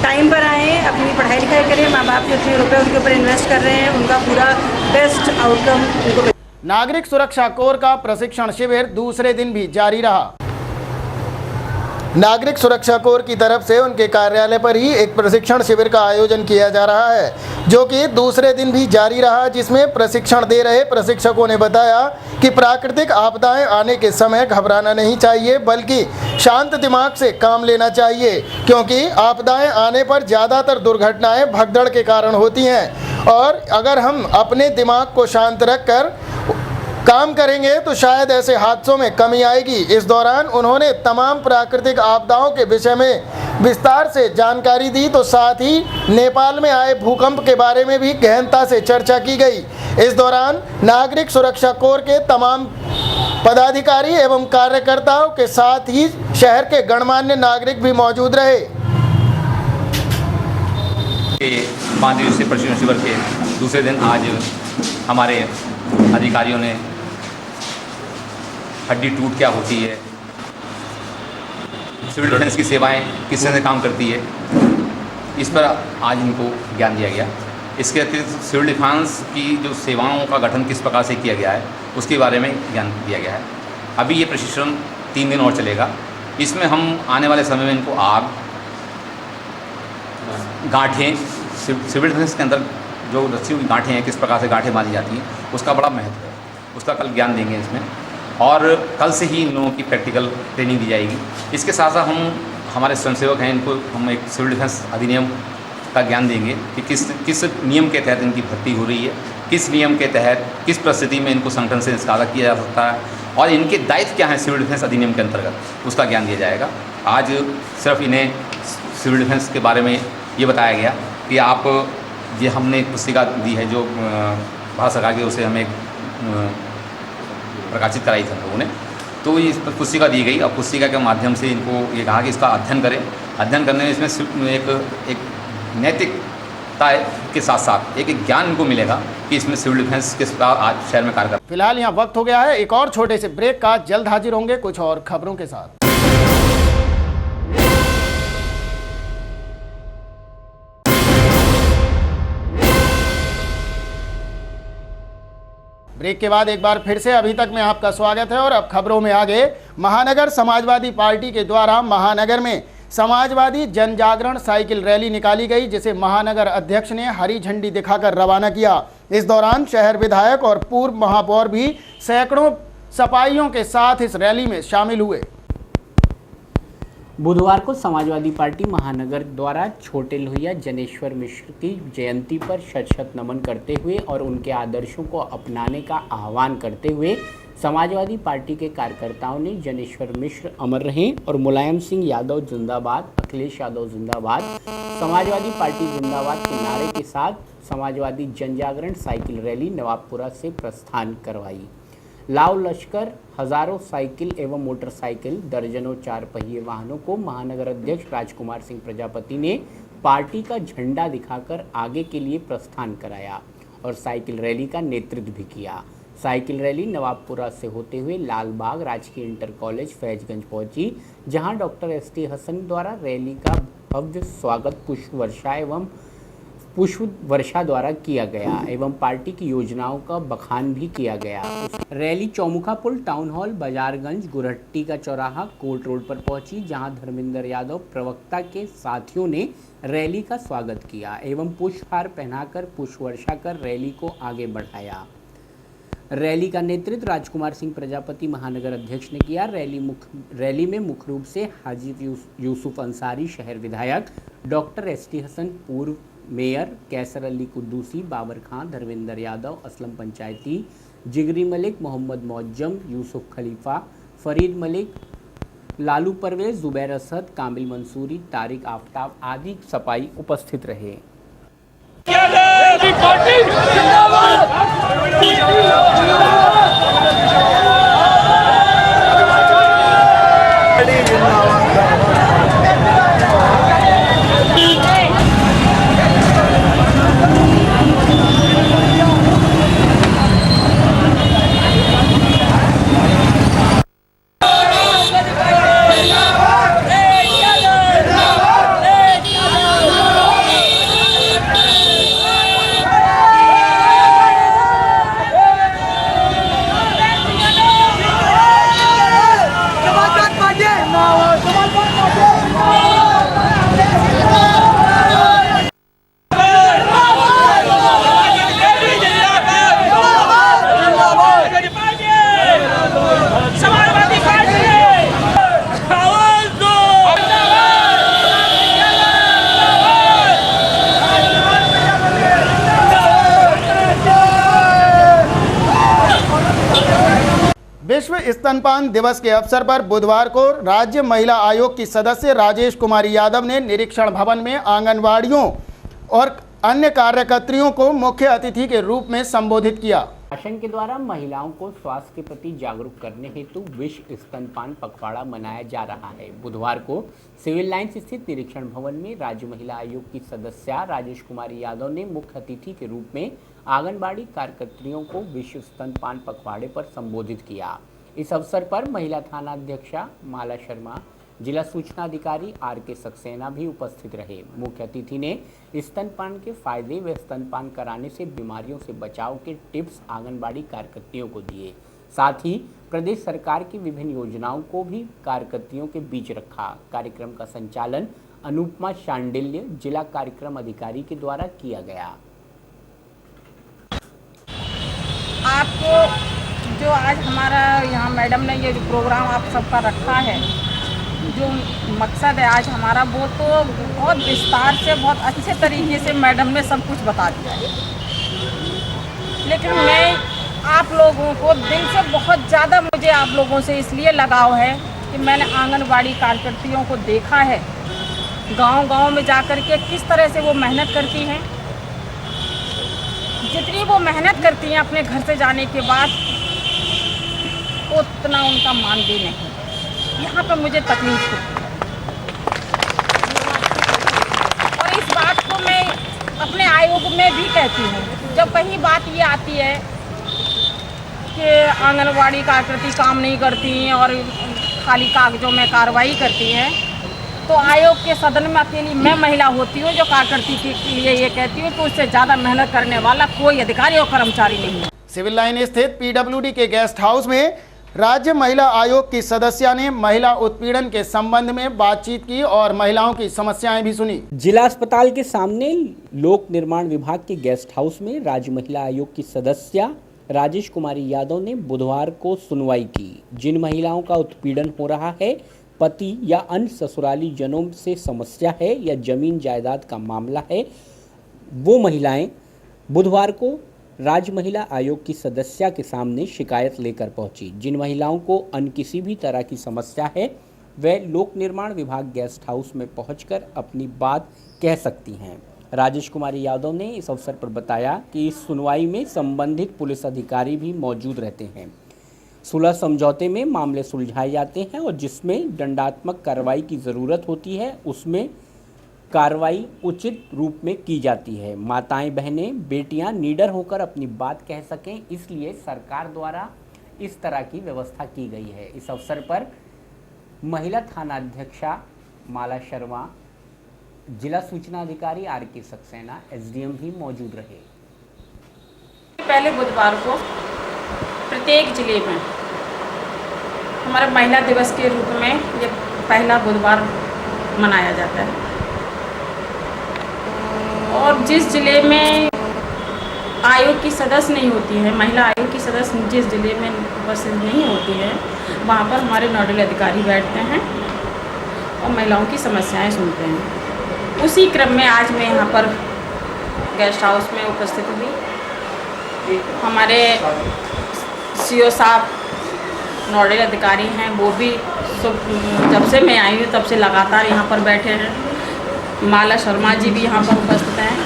टाइम पर आएँ, अपनी पढ़ाई लिखाई करें, माँ बाप जितने रुपये उनके ऊपर इन्वेस्ट कर रहे हैं, उनका पूरा बेस्ट आउटकम उनको। नागरिक सुरक्षा कोर का प्रशिक्षण शिविर दूसरे दिन भी जारी रहा। नागरिक सुरक्षा कोर की तरफ से उनके कार्यालय पर ही एक प्रशिक्षण शिविर का आयोजन किया जा रहा है, जो कि दूसरे दिन भी जारी रहा, जिसमें प्रशिक्षण दे रहे प्रशिक्षकों ने बताया कि प्राकृतिक आपदाएं आने के समय घबराना नहीं चाहिए, बल्कि शांत दिमाग से काम लेना चाहिए, क्योंकि आपदाएं आने पर ज़्यादातर दुर्घटनाएं भगदड़ के कारण होती हैं, और अगर हम अपने दिमाग को शांत रखकर काम करेंगे तो शायद ऐसे हादसों में कमी आएगी। इस दौरान उन्होंने तमाम प्राकृतिक आपदाओं के विषय में विस्तार से जानकारी दी, तो साथ ही नेपाल में आए भूकंप के बारे में भी गहनता से चर्चा की गई। इस दौरान नागरिक सुरक्षा कोर के तमाम पदाधिकारी एवं कार्यकर्ताओं के साथ ही शहर के गणमान्य नागरिक भी मौजूद रहे। 5 दिवसीय प्रशिक्षण शिविर के दूसरे दिन आज हमारे अधिकारियों ने हड्डी टूट क्या होती है, सिविल डिफेंस की सेवाएं किस तरह से काम करती है, इस पर आज इनको ज्ञान दिया गया। इसके अतिरिक्त सिविल डिफेंस की जो सेवाओं का गठन किस प्रकार से किया गया है, उसके बारे में ज्ञान दिया गया है। अभी ये प्रशिक्षण 3 दिन और चलेगा। इसमें हम आने वाले समय में इनको आग, गांठें, सिविल डिफेंस के अंदर जो रस्सियों की गांठें हैं, किस प्रकार से गांठें बांधी जाती हैं, उसका बड़ा महत्व है, उसका कल ज्ञान देंगे इसमें। और कल से ही इन लोगों की प्रैक्टिकल ट्रेनिंग दी जाएगी। इसके साथ साथ हम हमारे स्वयंसेवक हैं, इनको हम एक सिविल डिफेंस अधिनियम का ज्ञान देंगे कि किस नियम के तहत इनकी भर्ती हो रही है, किस नियम के तहत किस परिस्थिति में इनको संगठन से निष्कासित किया जा सकता है, और इनके दायित्व क्या हैं सिविल डिफेंस अधिनियम के अंतर्गत, उसका ज्ञान दिया जाएगा। आज सिर्फ इन्हें सिविल डिफेंस के बारे में ये बताया गया कि आप ये हमने एक पुस्तिका दी है जो भारत सरकार की ओर से हमें प्रकाशित कराई थी हम लोगों ने, तो ये पुस्तिका दी गई। और पुस्तिका के माध्यम से इनको ये कहा कि इसका अध्ययन करें। अध्ययन करने में इसमें एक नैतिकता के साथ साथ एक ज्ञान इनको मिलेगा कि इसमें सिविल डिफेंस किस प्रकार आज शहर में कार्य कर। फिलहाल यहाँ वक्त हो गया है एक और छोटे से ब्रेक का। जल्द हाजिर होंगे कुछ और खबरों के साथ। ब्रेक के बाद एक बार फिर से अभी तक में आपका स्वागत है और अब खबरों में आगे। महानगर समाजवादी पार्टी के द्वारा महानगर में समाजवादी जन जागरण साइकिल रैली निकाली गई, जिसे महानगर अध्यक्ष ने हरी झंडी दिखाकर रवाना किया। इस दौरान शहर विधायक और पूर्व महापौर भी सैकड़ों सपाइयों के साथ इस रैली में शामिल हुए। बुधवार को समाजवादी पार्टी महानगर द्वारा छोटे लोहिया जनेश्वर मिश्र की जयंती पर शत नमन करते हुए और उनके आदर्शों को अपनाने का आह्वान करते हुए समाजवादी पार्टी के कार्यकर्ताओं ने जनेश्वर मिश्र अमर रहें और मुलायम सिंह यादव जिंदाबाद, अखिलेश यादव जिंदाबाद, समाजवादी पार्टी जिंदाबाद के नारे के साथ समाजवादी जन जागरण साइकिल रैली नवाबपुरा से प्रस्थान करवाई। लाव लश्कर हजारों साइकिल एवं मोटरसाइकिल, दर्जनों 4 पहिए वाहनों को महानगर अध्यक्ष राजकुमार सिंह प्रजापति ने पार्टी का झंडा दिखाकर आगे के लिए प्रस्थान कराया और साइकिल रैली का नेतृत्व भी किया। साइकिल रैली नवाबपुरा से होते हुए लालबाग राजकीय इंटर कॉलेज फैजगंज पहुंची, जहां डॉक्टर ST हसन द्वारा रैली का भव्य स्वागत पुष्प वर्षा द्वारा किया गया एवं पार्टी की योजनाओं का बखान भी किया गया। रैली चौमुखा पुल, टाउन हॉल, बाजारगंज, गुरहट्टी का चौराहा, कोर्ट रोड पर पहुंची, जहां धर्मेंद्र यादव प्रवक्ता के साथियों ने रैली का स्वागत किया एवं पुष्पहार पहनाकर पुष्प वर्षा कर रैली को आगे बढ़ाया। रैली का नेतृत्व राजकुमार सिंह प्रजापति महानगर अध्यक्ष ने किया। रैली में मुख्य रूप से हाजी यूसुफ अंसारी शहर विधायक, डॉक्टर ST हसन पूर्व मेयर, कैसर अली कुद्दूसी, बाबर खां, धर्मेंद्र यादव, असलम पंचायती, जिगरी मलिक, मोहम्मद मौजम, यूसुफ खलीफा, फरीद मलिक, लालू परवेज, जुबैर असद, कामिल मंसूरी, तारिक आफ्ताब आदि सपाई उपस्थित रहे। विश्व स्तनपान दिवस के अवसर पर बुधवार को राज्य महिला आयोग की सदस्य राजेश कुमारी यादव ने निरीक्षण भवन में आंगनवाड़ियों और अन्य कार्यकर्त्रियों को मुख्य अतिथि के रूप में संबोधित किया। शासन के द्वारा महिलाओं को स्वास्थ्य के प्रति जागरूक करने हेतु विश्व स्तनपान पखवाड़ा मनाया जा रहा है। बुधवार को सिविल लाइंस स्थित निरीक्षण भवन में राज्य महिला आयोग की सदस्य राजेश कुमारी यादव ने मुख्य अतिथि के रूप में आंगनबाड़ी कार्यकर्त्रियों को विश्व स्तनपान पखवाड़े पर संबोधित किया। इस अवसर पर महिला थाना अध्यक्षा माला शर्मा, जिला सूचना अधिकारी RK सक्सेना भी उपस्थित रहे। मुख्य अतिथि ने स्तनपान के फायदे व स्तनपान कराने से बीमारियों से बचाव के टिप्स आंगनबाड़ी कार्यकर्त्रियों को दिए। साथ ही प्रदेश सरकार की विभिन्न योजनाओं को भी कार्यकर्त्रियों के बीच रखा। कार्यक्रम का संचालन अनुपमा शांडिल्य, जिला कार्यक्रम अधिकारी के द्वारा किया गया। आपको जो आज हमारा यहाँ मैडम ने ये जो प्रोग्राम आप सबका रखा है, जो मकसद है आज हमारा, वो तो बहुत विस्तार से बहुत अच्छे तरीके से मैडम ने सब कुछ बता दिया है। लेकिन मैं आप लोगों को दिल से बहुत ज़्यादा मुझे आप लोगों से इसलिए लगाव है कि मैंने आंगनबाड़ी कार्यकर्त्रियों को देखा है, गांव-गांव में जाकर के किस तरह से वो मेहनत करती हैं। जितनी वो मेहनत करती हैं अपने घर से जाने के बाद, उतना उनका मानदेय नहीं। यहाँ पर मुझे तकलीफ होती है और इस बात को मैं अपने आयोग में भी कहती हूँ। जब कहीं बात ये आती है कि आंगनवाड़ी कार्यकर्ती काम नहीं करती हैं और खाली कागजों में कार्रवाई करती हैं, तो आयोग के सदन में अकेली मैं महिला होती हूँ जो कार्यकर्ती के लिए ये कहती हूँ कि उससे ज़्यादा मेहनत करने वाला कोई अधिकारी और कर्मचारी नहीं है। सिविल लाइन स्थित पीडब्ल्यूडी के गेस्ट हाउस में राज्य महिला आयोग की सदस्या ने महिला उत्पीड़न के संबंध में बातचीत की और महिलाओं की समस्याएं भी सुनी। जिला अस्पताल के सामने लोक निर्माण विभाग के गेस्ट हाउस में राज्य महिला आयोग की सदस्या राजेश कुमारी यादव ने बुधवार को सुनवाई की। जिन महिलाओं का उत्पीड़न हो रहा है, पति या अन्य ससुराली जनों से समस्या है या जमीन जायदाद का मामला है, वो महिलाएं बुधवार को राज्य महिला आयोग की सदस्या के सामने शिकायत लेकर पहुंची। जिन महिलाओं को अन्य किसी भी तरह की समस्या है, वे लोक निर्माण विभाग गेस्ट हाउस में पहुंचकर अपनी बात कह सकती हैं। राजेश कुमारी यादव ने इस अवसर पर बताया कि इस सुनवाई में संबंधित पुलिस अधिकारी भी मौजूद रहते हैं। सुलह समझौते में मामले सुलझाए जाते हैं और जिसमें दंडात्मक कार्रवाई की ज़रूरत होती है, उसमें कार्रवाई उचित रूप में की जाती है। माताएं, बहनें, बेटियां निडर होकर अपनी बात कह सकें, इसलिए सरकार द्वारा इस तरह की व्यवस्था की गई है। इस अवसर पर महिला थाना अध्यक्षा माला शर्मा, जिला सूचना अधिकारी RK सक्सेना, SDM भी मौजूद रहे। पहले बुधवार को प्रत्येक जिले में हमारा महिला दिवस के रूप में ये पहला बुधवार मनाया जाता है और जिस जिले में आयोग की सदस्य नहीं होती है, महिला आयोग की सदस्य जिस जिले में उपस्थित नहीं होती है, वहाँ पर हमारे नोडल अधिकारी बैठते हैं और महिलाओं की समस्याएं सुनते हैं। उसी क्रम में आज मैं यहाँ पर गेस्ट हाउस में उपस्थित हुई। हमारे CO साहब नोडल अधिकारी हैं, वो भी जब से मैं आई हूँ तब से लगातार यहाँ पर बैठे हैं। माला शर्मा जी भी यहाँ पर उपस्थित हैं,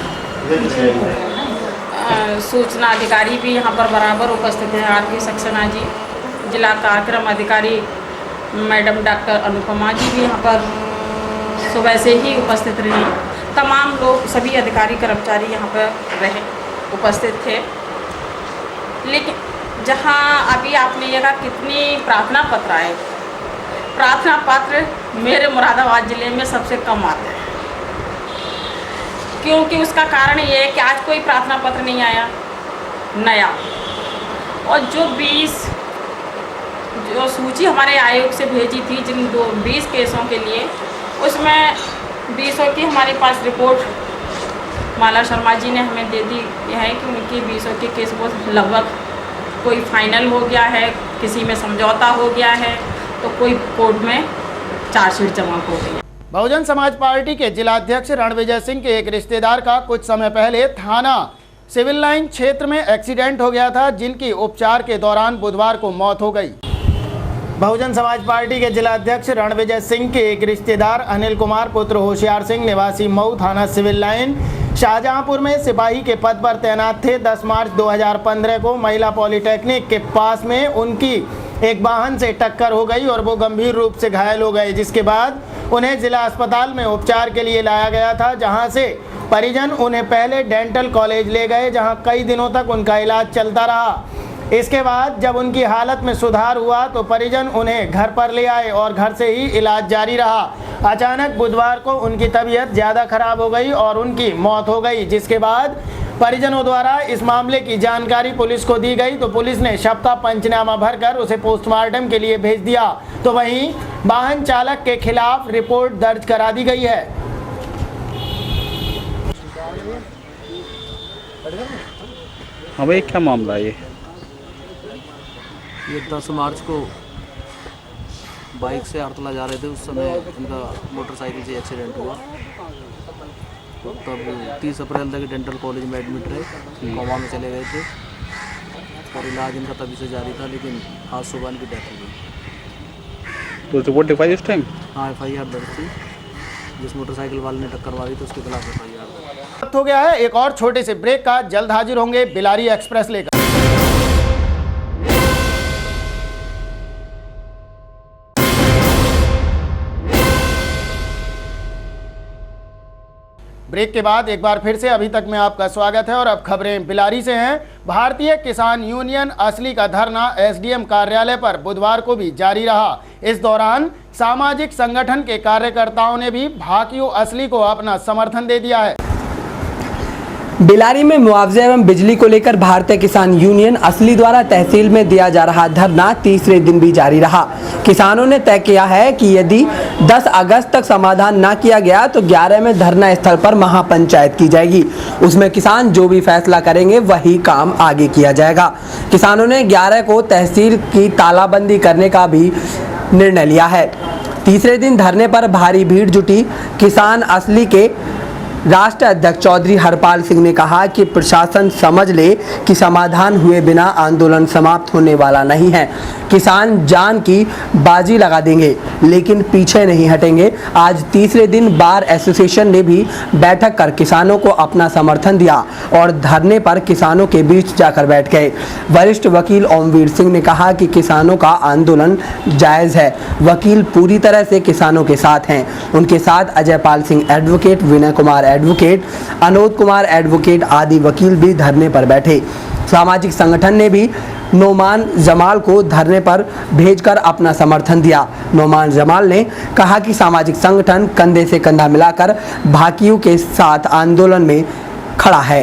सूचना अधिकारी भी यहाँ पर बराबर उपस्थित हैं, RK सक्सेना जी, जिला कार्यक्रम अधिकारी मैडम डॉक्टर अनुपमा जी भी यहाँ पर सुबह से ही उपस्थित रही। तमाम लोग, सभी अधिकारी कर्मचारी यहाँ पर उपस्थित थे। लेकिन जहाँ अभी आपने ये कहा कितनी प्रार्थना पत्र आए, प्रार्थना पत्र मेरे मुरादाबाद ज़िले में सबसे कम आते हैं, क्योंकि उसका कारण ये है कि आज कोई प्रार्थना पत्र नहीं आया नया, और जो सूची हमारे आयोग से भेजी थी जिन 20 केसों के लिए, उसमें 20 की हमारे पास रिपोर्ट माला शर्मा जी ने हमें दे दी है कि उनकी 20 के केस वो लगभग कोई फाइनल हो गया है, किसी में समझौता हो गया है, तो कोई कोर्ट में चार्जशीट जमा हो गई। बहुजन समाज पार्टी के जिलाध्यक्ष रणविजय सिंह के एक रिश्तेदार का कुछ समय पहले थाना सिविल लाइन क्षेत्र में एक्सीडेंट हो गया था, जिनकी उपचार के दौरान बुधवार को मौत हो गई। बहुजन समाज पार्टी के जिलाध्यक्ष रणविजय सिंह के एक रिश्तेदार अनिल कुमार पुत्र होशियार सिंह निवासी मऊ थाना सिविल लाइन शाहजहांपुर में सिपाही के पद पर तैनात थे। 10 मार्च 2015 को महिला पॉलिटेक्निक के पास में उनकी एक वाहन से टक्कर हो गई और वो गंभीर रूप से घायल हो गए, जिसके बाद उन्हें जिला अस्पताल में उपचार के लिए लाया गया था, जहां से परिजन उन्हें पहले डेंटल कॉलेज ले गए, जहां कई दिनों तक उनका इलाज चलता रहा। इसके बाद जब उनकी हालत में सुधार हुआ तो परिजन उन्हें घर पर ले आए और घर से ही इलाज जारी रहा। अचानक बुधवार को उनकी तबीयत ज़्यादा खराब हो गई और उनकी मौत हो गई, जिसके बाद परिजनों द्वारा इस मामले की जानकारी पुलिस को दी गई तो पुलिस ने शव का पंचनामा भरकर उसे पोस्टमार्टम के लिए भेज दिया। तो वहीं वाहन चालक के खिलाफ रिपोर्ट दर्ज करा दी गई है। हाँ भाई, क्या मामला है ये 10 मार्च को बाइक से आरतला जा रहे थे, उस समय इनका मोटरसाइकिल से एक्सीडेंट हुआ। तो तब 30 अप्रैल तक डेंटल कॉलेज में एडमिट रहे, कोमा में चले गए थे और इलाज इनका तभी से जारी था, लेकिन आज सुबह इनकी डेथ हो गई। तो रिपोर्ट लिखवाई उस टाइम? हाँ, FIR दर्ज थी। जिस मोटरसाइकिल वाले ने टक्कर मारी तो उसके खिलाफ FIR दर्ज हो गया है। एक और छोटे से ब्रेक का, जल्द हाजिर होंगे बिलारी एक्सप्रेस लेकर। ब्रेक के बाद एक बार फिर से अभी तक में आपका स्वागत है और अब खबरें बिलारी से हैं। भारतीय किसान यूनियन असली का धरना SDM कार्यालय पर बुधवार को भी जारी रहा। इस दौरान सामाजिक संगठन के कार्यकर्ताओं ने भी भाकियू असली को अपना समर्थन दे दिया है। बिलारी में मुआवजे एवं बिजली को लेकर भारतीय किसान यूनियन असली द्वारा तहसील में दिया जा रहा धरना तीसरे दिन भी जारी रहा। किसानों ने तय किया है कि यदि 10 अगस्त तक समाधान न किया गया तो 11 में धरना स्थल पर महापंचायत की जाएगी। उसमें किसान जो भी फैसला करेंगे वही काम आगे किया जाएगा। किसानों ने 11 को तहसील की तालाबंदी करने का भी निर्णय लिया है। तीसरे दिन धरने पर भारी भीड़ जुटी। किसान असली के राष्ट्रीय अध्यक्ष चौधरी हरपाल सिंह ने कहा कि प्रशासन समझ ले कि समाधान हुए बिना आंदोलन समाप्त होने वाला नहीं है। किसान जान की बाजी लगा देंगे लेकिन पीछे नहीं हटेंगे। आज तीसरे दिन बार एसोसिएशन ने भी बैठक कर किसानों को अपना समर्थन दिया और धरने पर किसानों के बीच जाकर बैठ गए। वरिष्ठ वकील ओमवीर सिंह ने कहा कि किसानों का आंदोलन जायज़ है। वकील पूरी तरह से किसानों के साथ हैं। उनके साथ Ajay Pal Singh advocate, Vinay Kumar advocate, अनोद Kumar advocate आदि वकील भी धरने पर बैठे। सामाजिक संगठन ने भी नोमान जमाल को धरने पर भेजकर अपना समर्थन दिया। नोमान जमाल ने कहा कि सामाजिक संगठन कंधे से कंधा मिलाकर भाकियों के साथ आंदोलन में खड़ा है।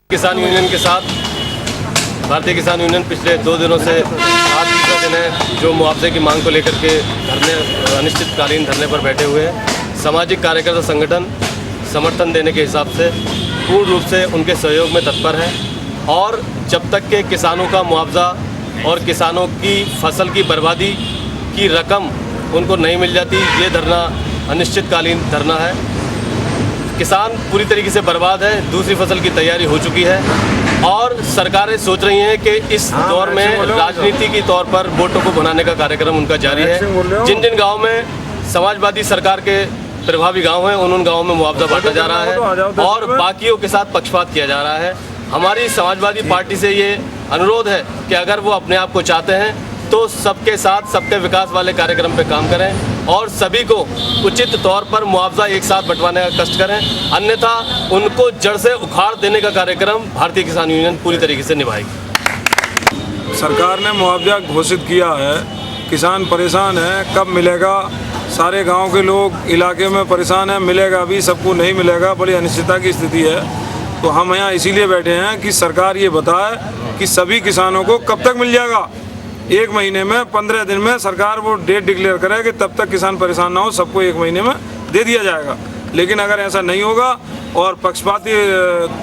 किसान यूनियन के साथ भारतीय किसान यूनियन पिछले 2 दिनों से आज तीसरा दिन है जो मुआवजे की मांग को लेकर के धरने अनिश्चितकालीन धरने पर बैठे हुए हैं। सामाजिक कार्यकर्ता संगठन समर्थन देने के हिसाब से पूर्ण रूप से उनके सहयोग में तत्पर है और जब तक के किसानों का मुआवजा और किसानों की फसल की बर्बादी की रकम उनको नहीं मिल जाती, ये धरना अनिश्चितकालीन धरना है। किसान पूरी तरीके से बर्बाद है, दूसरी फसल की तैयारी हो चुकी है और सरकारें सोच रही हैं कि इस दौर में राजनीति के तौर पर वोटों को बनाने का कार्यक्रम उनका जारी है। जिन जिन गाँव में समाजवादी सरकार के प्रभावी गांव हैं उन गांवों में मुआवजा बांटा जा रहा है और बाकियों के साथ पक्षपात किया जा रहा है। हमारी समाजवादी पार्टी से ये अनुरोध है कि अगर वो अपने आप को चाहते हैं तो सबके साथ सबके विकास वाले कार्यक्रम पे काम करें और सभी को उचित तौर पर मुआवजा एक साथ बंटवाने का कष्ट करें, अन्यथा उनको जड़ से उखाड़ देने का कार्यक्रम भारतीय किसान यूनियन पूरी तरीके से निभाएगी। सरकार ने मुआवजा घोषित किया है, किसान परेशान है, कब मिलेगा? सारे गांव के लोग इलाके में परेशान हैं, मिलेगा भी, सबको नहीं मिलेगा, बड़ी अनिश्चितता की स्थिति है। तो हम यहाँ इसीलिए बैठे हैं कि सरकार ये बताए कि सभी किसानों को कब तक मिल जाएगा। 1 महीने में 15 दिन में सरकार वो डेट डिक्लेयर करे कि तब तक किसान परेशान ना हो, सबको 1 महीने में दे दिया जाएगा। लेकिन अगर ऐसा नहीं होगा और पक्षपाती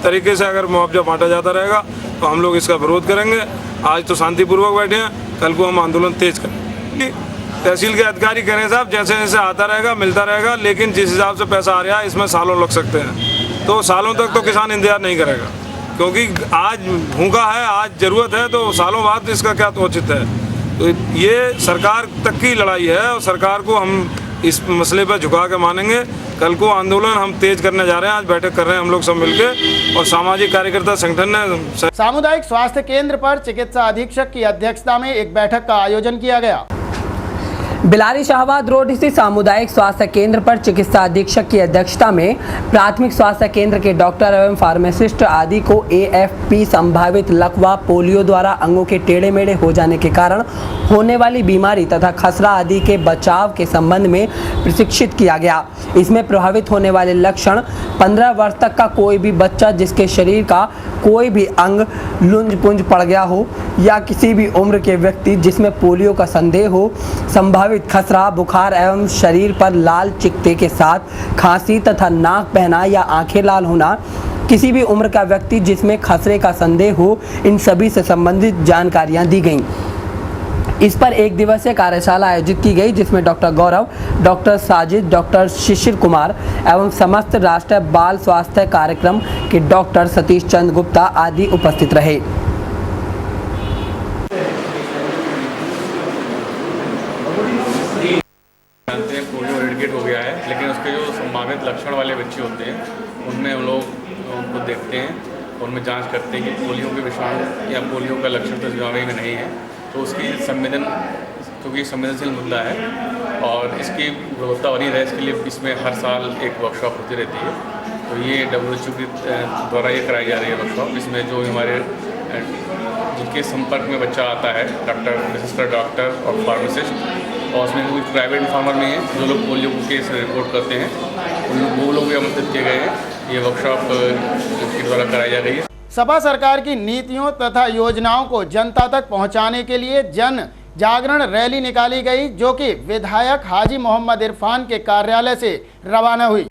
तरीके से अगर मुआवजा बांटा जाता रहेगा तो हम लोग इसका विरोध करेंगे। आज तो शांतिपूर्वक बैठे हैं, कल को हम आंदोलन तेज करेंगे। तहसील के अधिकारी करें साहब, जैसे जैसे आता रहेगा मिलता रहेगा, लेकिन जिस हिसाब से पैसा आ रहा है इसमें सालों लग सकते हैं। तो सालों तक तो किसान इंतजार नहीं करेगा, क्योंकि आज भूखा है, आज ज़रूरत है, तो सालों बाद इसका क्या औचित्य है। तो ये सरकार तक की लड़ाई है और सरकार को हम इस मसले पर झुका के मानेंगे। कल को आंदोलन हम तेज करने जा रहे हैं। आज बैठक कर रहे हैं हम लोग सब मिलके और सामाजिक कार्यकर्ता संगठन ने सामुदायिक स्वास्थ्य केंद्र पर चिकित्सा अधीक्षक की अध्यक्षता में एक बैठक का आयोजन किया गया। बिलारी शाहबाद रोड स्थित सामुदायिक स्वास्थ्य केंद्र पर चिकित्सा अधीक्षक की अध्यक्षता में प्राथमिक स्वास्थ्य केंद्र के डॉक्टर एवं फार्मासिस्ट आदि को AFP संभावित लकवा, पोलियो द्वारा अंगों के टेढ़े मेढ़े हो जाने के कारण होने वाली बीमारी तथा खसरा आदि के बचाव के संबंध में प्रशिक्षित किया गया। इसमें प्रभावित होने वाले लक्षण 15 वर्ष तक का कोई भी बच्चा जिसके शरीर का कोई भी अंग लुंज पुंज पड़ गया हो या किसी भी उम्र के व्यक्ति जिसमें पोलियो का संदेह हो, संभावित खसरा, बुखार एवं शरीर पर लाल चिकते के साथ खांसी तथा नाक बहना या आंखें लाल होना, किसी भी उम्र का व्यक्ति जिसमें खसरे का संदेह हो, इन सभी से संबंधित जानकारियां दी गईं। इस पर 1 दिवसीय कार्यशाला आयोजित की गई जिसमें डॉक्टर गौरव, डॉक्टर साजिद, डॉक्टर शिशिर कुमार एवं समस्त राष्ट्रीय बाल स्वास्थ्य कार्यक्रम के डॉक्टर सतीश चंद्र गुप्ता आदि उपस्थित रहे। पोलियो एरेडिकेट हो गया है, लेकिन उसके जो संभावित लक्षण वाले बच्चे होते हैं उनमें हम लोग उनको देखते हैं, उनमें जांच करते हैं कि पोलियो के विषाणु या पोलियो का लक्षण तो जीवाणु में नहीं है, तो उसकी क्योंकि संवेदनशील मुद्दा है और इसकी गुणवत्ता बनी रहे इसके लिए इसमें हर साल एक वर्कशॉप होती रहती है। तो ये WHO के द्वारा ये कराई जा रही है वर्कशॉप। इसमें जो हमारे जिनके संपर्क में बच्चा आता है, डॉक्टर, विशेषकर डॉक्टर और फार्मासिस्ट, और उसमें कोई प्राइवेट फार्मर नहीं है, जो लोग पोलियो के केस रिपोर्ट करते हैं वो लोग भी आमंत्रित किए गए हैं। ये वर्कशॉप इसके द्वारा कराई जा रही है। सपा सरकार की नीतियों तथा योजनाओं को जनता तक पहुंचाने के लिए जन जागरण रैली निकाली गई, जो कि विधायक हाजी मोहम्मद इरफान के कार्यालय से रवाना हुई।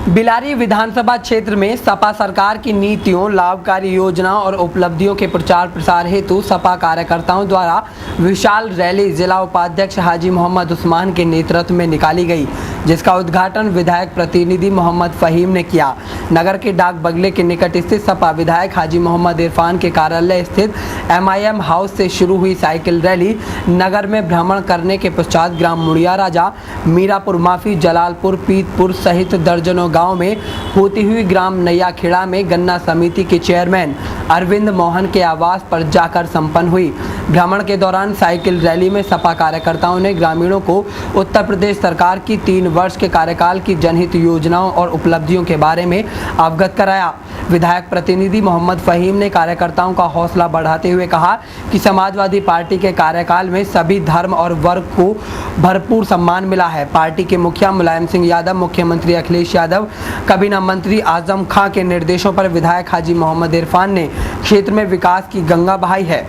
बिलारी विधानसभा क्षेत्र में सपा सरकार की नीतियों, लाभकारी योजनाओं और उपलब्धियों के प्रचार प्रसार हेतु सपा कार्यकर्ताओं द्वारा विशाल रैली जिला उपाध्यक्ष हाजी मोहम्मद उस्मान के नेतृत्व में निकाली गई, जिसका उद्घाटन विधायक प्रतिनिधि मोहम्मद फहीम ने किया। नगर के डाक बंगले के निकट स्थित सपा विधायक हाजी मोहम्मद इरफान के कार्यालय स्थित MIM हाउस से शुरू हुई साइकिल रैली नगर में भ्रमण करने के पश्चात ग्राम मुड़िया राजा, मीरापुर माफी, जलालपुर, पीतपुर सहित दर्जनों गांव में होती हुई ग्राम नैयाखेड़ा में गन्ना समिति के चेयरमैन अरविंद मोहन के आवास पर जाकर संपन्न हुई। भ्रमण के दौरान साइकिल रैली में सपा कार्यकर्ताओं ने ग्रामीणों को उत्तर प्रदेश सरकार की 3 वर्ष के कार्यकाल की जनहित योजनाओं और उपलब्धियों के बारे में अवगत कराया। विधायक प्रतिनिधि मोहम्मद फहीम ने कार्यकर्ताओं का हौसला बढ़ाते हुए कहा कि समाजवादी पार्टी के कार्यकाल में सभी धर्म और वर्ग को भरपूर सम्मान मिला है। पार्टी के मुखिया मुलायम सिंह यादव, मुख्यमंत्री अखिलेश यादव, काबीना मंत्री आजम खां के निर्देशों पर विधायक हाजी मोहम्मद इरफान ने क्षेत्र में विकास की गंगा बहाई है।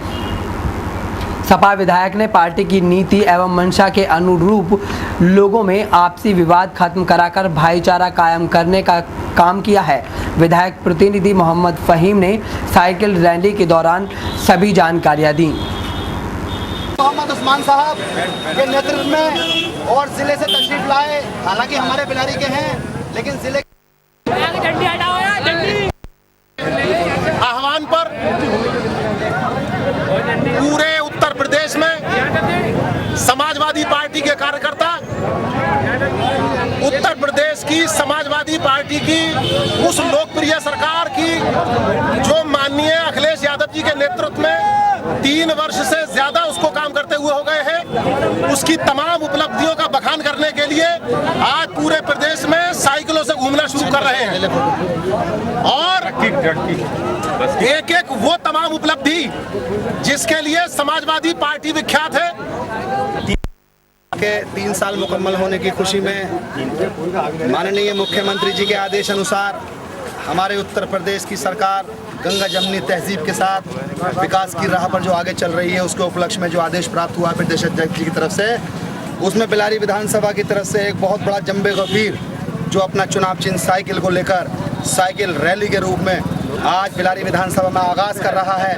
सपा विधायक ने पार्टी की नीति एवं मंशा के अनुरूप लोगों में आपसी विवाद खत्म कराकर भाईचारा कायम करने का काम किया है। विधायक प्रतिनिधि मोहम्मद फहीम ने साइकिल रैली के दौरान सभी जानकारियां दी। मोहम्मद उस्मान साहब के नेतृत्व में और जिले से तशरीफ लाए, हालांकि हमारे बिलारी के हैं, लेकिन जिले आह्वान पर पूरे उत्तर प्रदेश में समाजवादी पार्टी के कार्यकर्ता उत्तर प्रदेश की समाजवादी पार्टी की उस लोकप्रिय सरकार की जो माननीय अखिलेश यादव जी के नेतृत्व में 3 वर्ष से ज्यादा उसको काम करते हुए हो गए हैं, उसकी तमाम उपलब्धियों का बखान करने के लिए आज पूरे प्रदेश में साइकिलों से घूमना शुरू कर रहे हैं और एक एक वो तमाम उपलब्धि जिसके लिए समाजवादी पार्टी विख्यात है के 3 साल मुकम्मल होने की खुशी में माननीय मुख्यमंत्री जी के आदेश अनुसार हमारे उत्तर प्रदेश की सरकार गंगा जमनी तहजीब के साथ विकास की राह पर जो आगे चल रही है, उसके उपलक्ष्य में जो आदेश प्राप्त हुआ प्रदेश अध्यक्ष जी की तरफ से, उसमें बिलारी विधानसभा की तरफ से एक बहुत बड़ा जम्बे गफीर जो अपना चुनाव चिन्ह साइकिल को लेकर साइकिल रैली के रूप में आज बिलारी विधानसभा में आगाज़ कर रहा है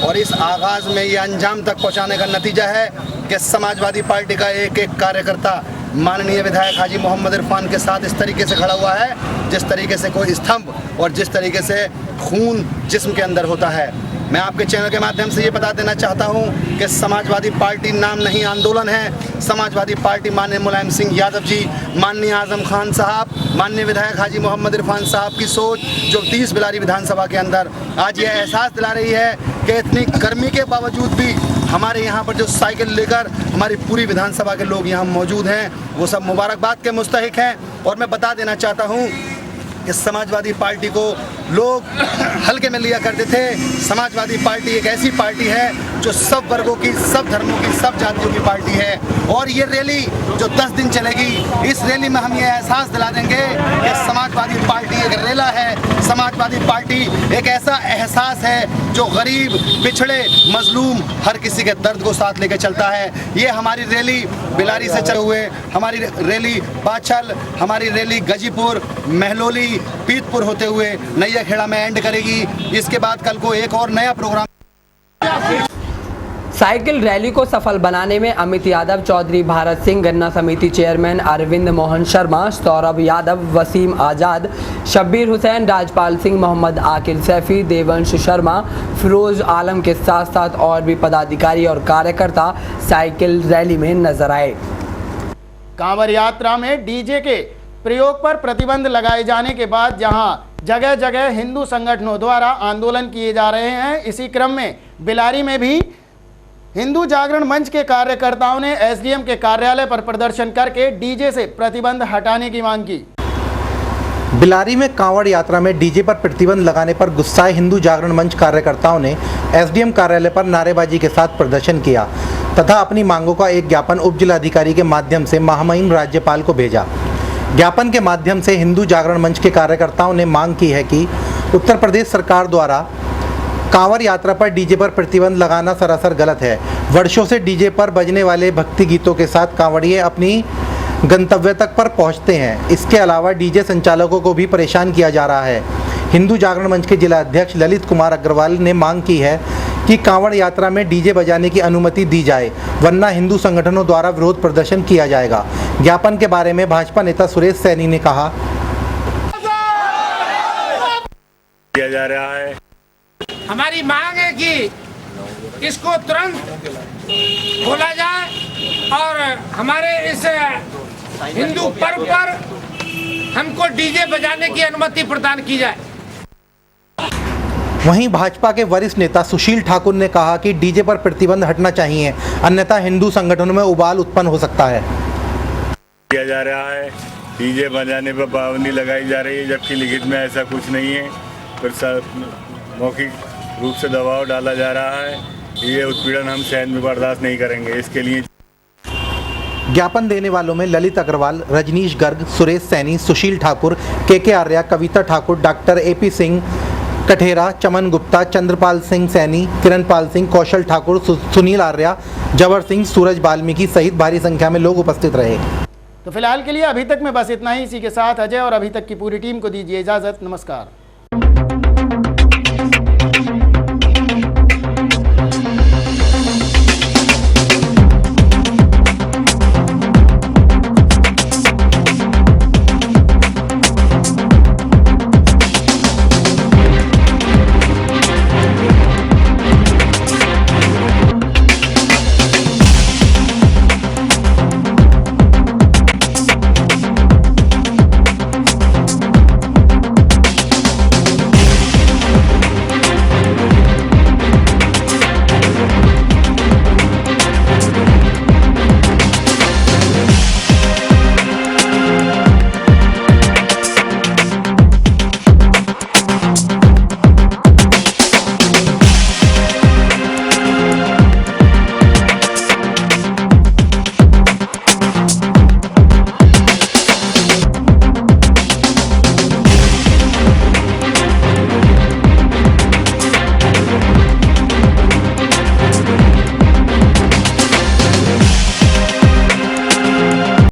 और इस आगाज़ में ये अंजाम तक पहुंचाने का नतीजा है कि समाजवादी पार्टी का एक एक कार्यकर्ता माननीय विधायक हाजी मोहम्मद इरफान के साथ इस तरीके से खड़ा हुआ है जिस तरीके से कोई स्तंभ और जिस तरीके से खून जिस्म के अंदर होता है। मैं आपके चैनल के माध्यम से ये बता देना चाहता हूँ कि समाजवादी पार्टी नाम नहीं आंदोलन है। समाजवादी पार्टी माननीय मुलायम सिंह यादव जी, माननीय आजम खान साहब, माननीय विधायक हाजी मोहम्मद इरफान साहब की सोच जो 30 बिलारी विधानसभा के अंदर आज ये एहसास दिला रही है कि इतनी गर्मी के बावजूद भी हमारे यहाँ पर जो साइकिल लेकर हमारी पूरी विधानसभा के लोग यहाँ मौजूद हैं, वो सब मुबारकबाद के मुस्तहिक हैं। और मैं बता देना चाहता हूँ कि समाजवादी पार्टी को लोग हल्के में लिया करते थे। समाजवादी पार्टी एक ऐसी पार्टी है जो सब वर्गों की, सब धर्मों की, सब जातियों की पार्टी है और ये रैली जो 10 दिन चलेगी, इस रैली में हम ये एहसास दिला देंगे कि समाजवादी पार्टी एक रेला है। समाजवादी पार्टी एक ऐसा एहसास है जो गरीब, पिछड़े, मजलूम हर किसी के दर्द को साथ लेकर चलता है। ये हमारी रैली बिलारी से चले हुए, हमारी रैली बाछल, हमारी रैली गाजीपुर, महलोली, पीतपुर होते हुए नैयाखेड़ा में एंड करेगी। इसके बाद कल को एक और नया प्रोग्राम। साइकिल रैली को सफल बनाने में अमित यादव, चौधरी भारत सिंह, गन्ना समिति चेयरमैन अरविंद मोहन शर्मा, सौरभ यादव, वसीम आज़ाद, शब्बीर हुसैन, राजपाल सिंह, मोहम्मद आकिल सैफी, देवंश शर्मा, फिरोज आलम के साथ साथ और भी पदाधिकारी और कार्यकर्ता साइकिल रैली में नजर आए। कांवड़ यात्रा में डीजे के प्रयोग पर प्रतिबंध लगाए जाने के बाद जहां जगह जगह हिंदू संगठनों द्वारा आंदोलन किए जा रहे हैं, इसी क्रम में बिलारी में भी हिंदू जागरण मंच के कार्यकर्ताओं ने एसडीएम के कार्यालय पर प्रदर्शन करके डीजे से प्रतिबंध हटाने की मांग की। बिलारी में कांवड़ यात्रा में डीजे पर प्रतिबंध लगाने पर गुस्साए हिंदू जागरण मंच कार्यकर्ताओं ने एसडीएम कार्यालय पर नारेबाजी के साथ प्रदर्शन किया तथा अपनी मांगों का एक ज्ञापन उप जिलाधिकारी के माध्यम से महामहिम राज्यपाल को भेजा। ज्ञापन के माध्यम से हिंदू जागरण मंच के कार्यकर्ताओं ने मांग की है कि उत्तर प्रदेश सरकार द्वारा कांवड़ यात्रा पर डीजे पर प्रतिबंध लगाना सरासर गलत है। वर्षों से डीजे पर बजने वाले भक्ति गीतों के साथ कांवड़िए अपनी गंतव्य तक पर पहुंचते हैं। इसके अलावा डीजे संचालकों को भी परेशान किया जा रहा है। हिंदू जागरण मंच के जिला अध्यक्ष ललित कुमार अग्रवाल ने मांग की है कि कांवड़ यात्रा में डीजे बजाने की अनुमति दी जाए, वरना हिंदू संगठनों द्वारा विरोध प्रदर्शन किया जाएगा। ज्ञापन के बारे में भाजपा नेता सुरेश सैनी ने कहा, किया जा रहा है। हमारी मांग है कि इसको तुरंत खोला जाए और हमारे इस हिंदू पर्व पर हमको डीजे बजाने की अनुमति प्रदान की जाए। वहीं भाजपा के वरिष्ठ नेता सुशील ठाकुर ने कहा कि डीजे पर प्रतिबंध हटना चाहिए, अन्यथा हिंदू संगठनों में उबाल उत्पन्न हो सकता है। किया जा रहा है, डीजे बजाने पर पाबंदी लगाई जा रही है, जबकि लिखित में ऐसा कुछ नहीं है। फिर मौखिक रूप से दबाव डाला जा रहा है। ये उत्पीड़न हम सहन में बर्दाश्त नहीं करेंगे। इसके लिए ज्ञापन देने वालों में ललित अग्रवाल, रजनीश गर्ग, सुरेश सैनी, सुशील ठाकुर, के आर्या, कविता ठाकुर, डॉक्टर AP सिंह कठेरा, चमन गुप्ता, चंद्रपाल सिंह सैनी, किरणपाल सिंह, कौशल ठाकुर, सुनील आर्या, जवर सिंह, सूरज वाल्मीकि सहित भारी संख्या में लोग उपस्थित रहे। तो फिलहाल के लिए अभी तक में बस इतना ही। इसी के साथ अजय और अभी तक की पूरी टीम को दीजिए इजाजत। नमस्कार।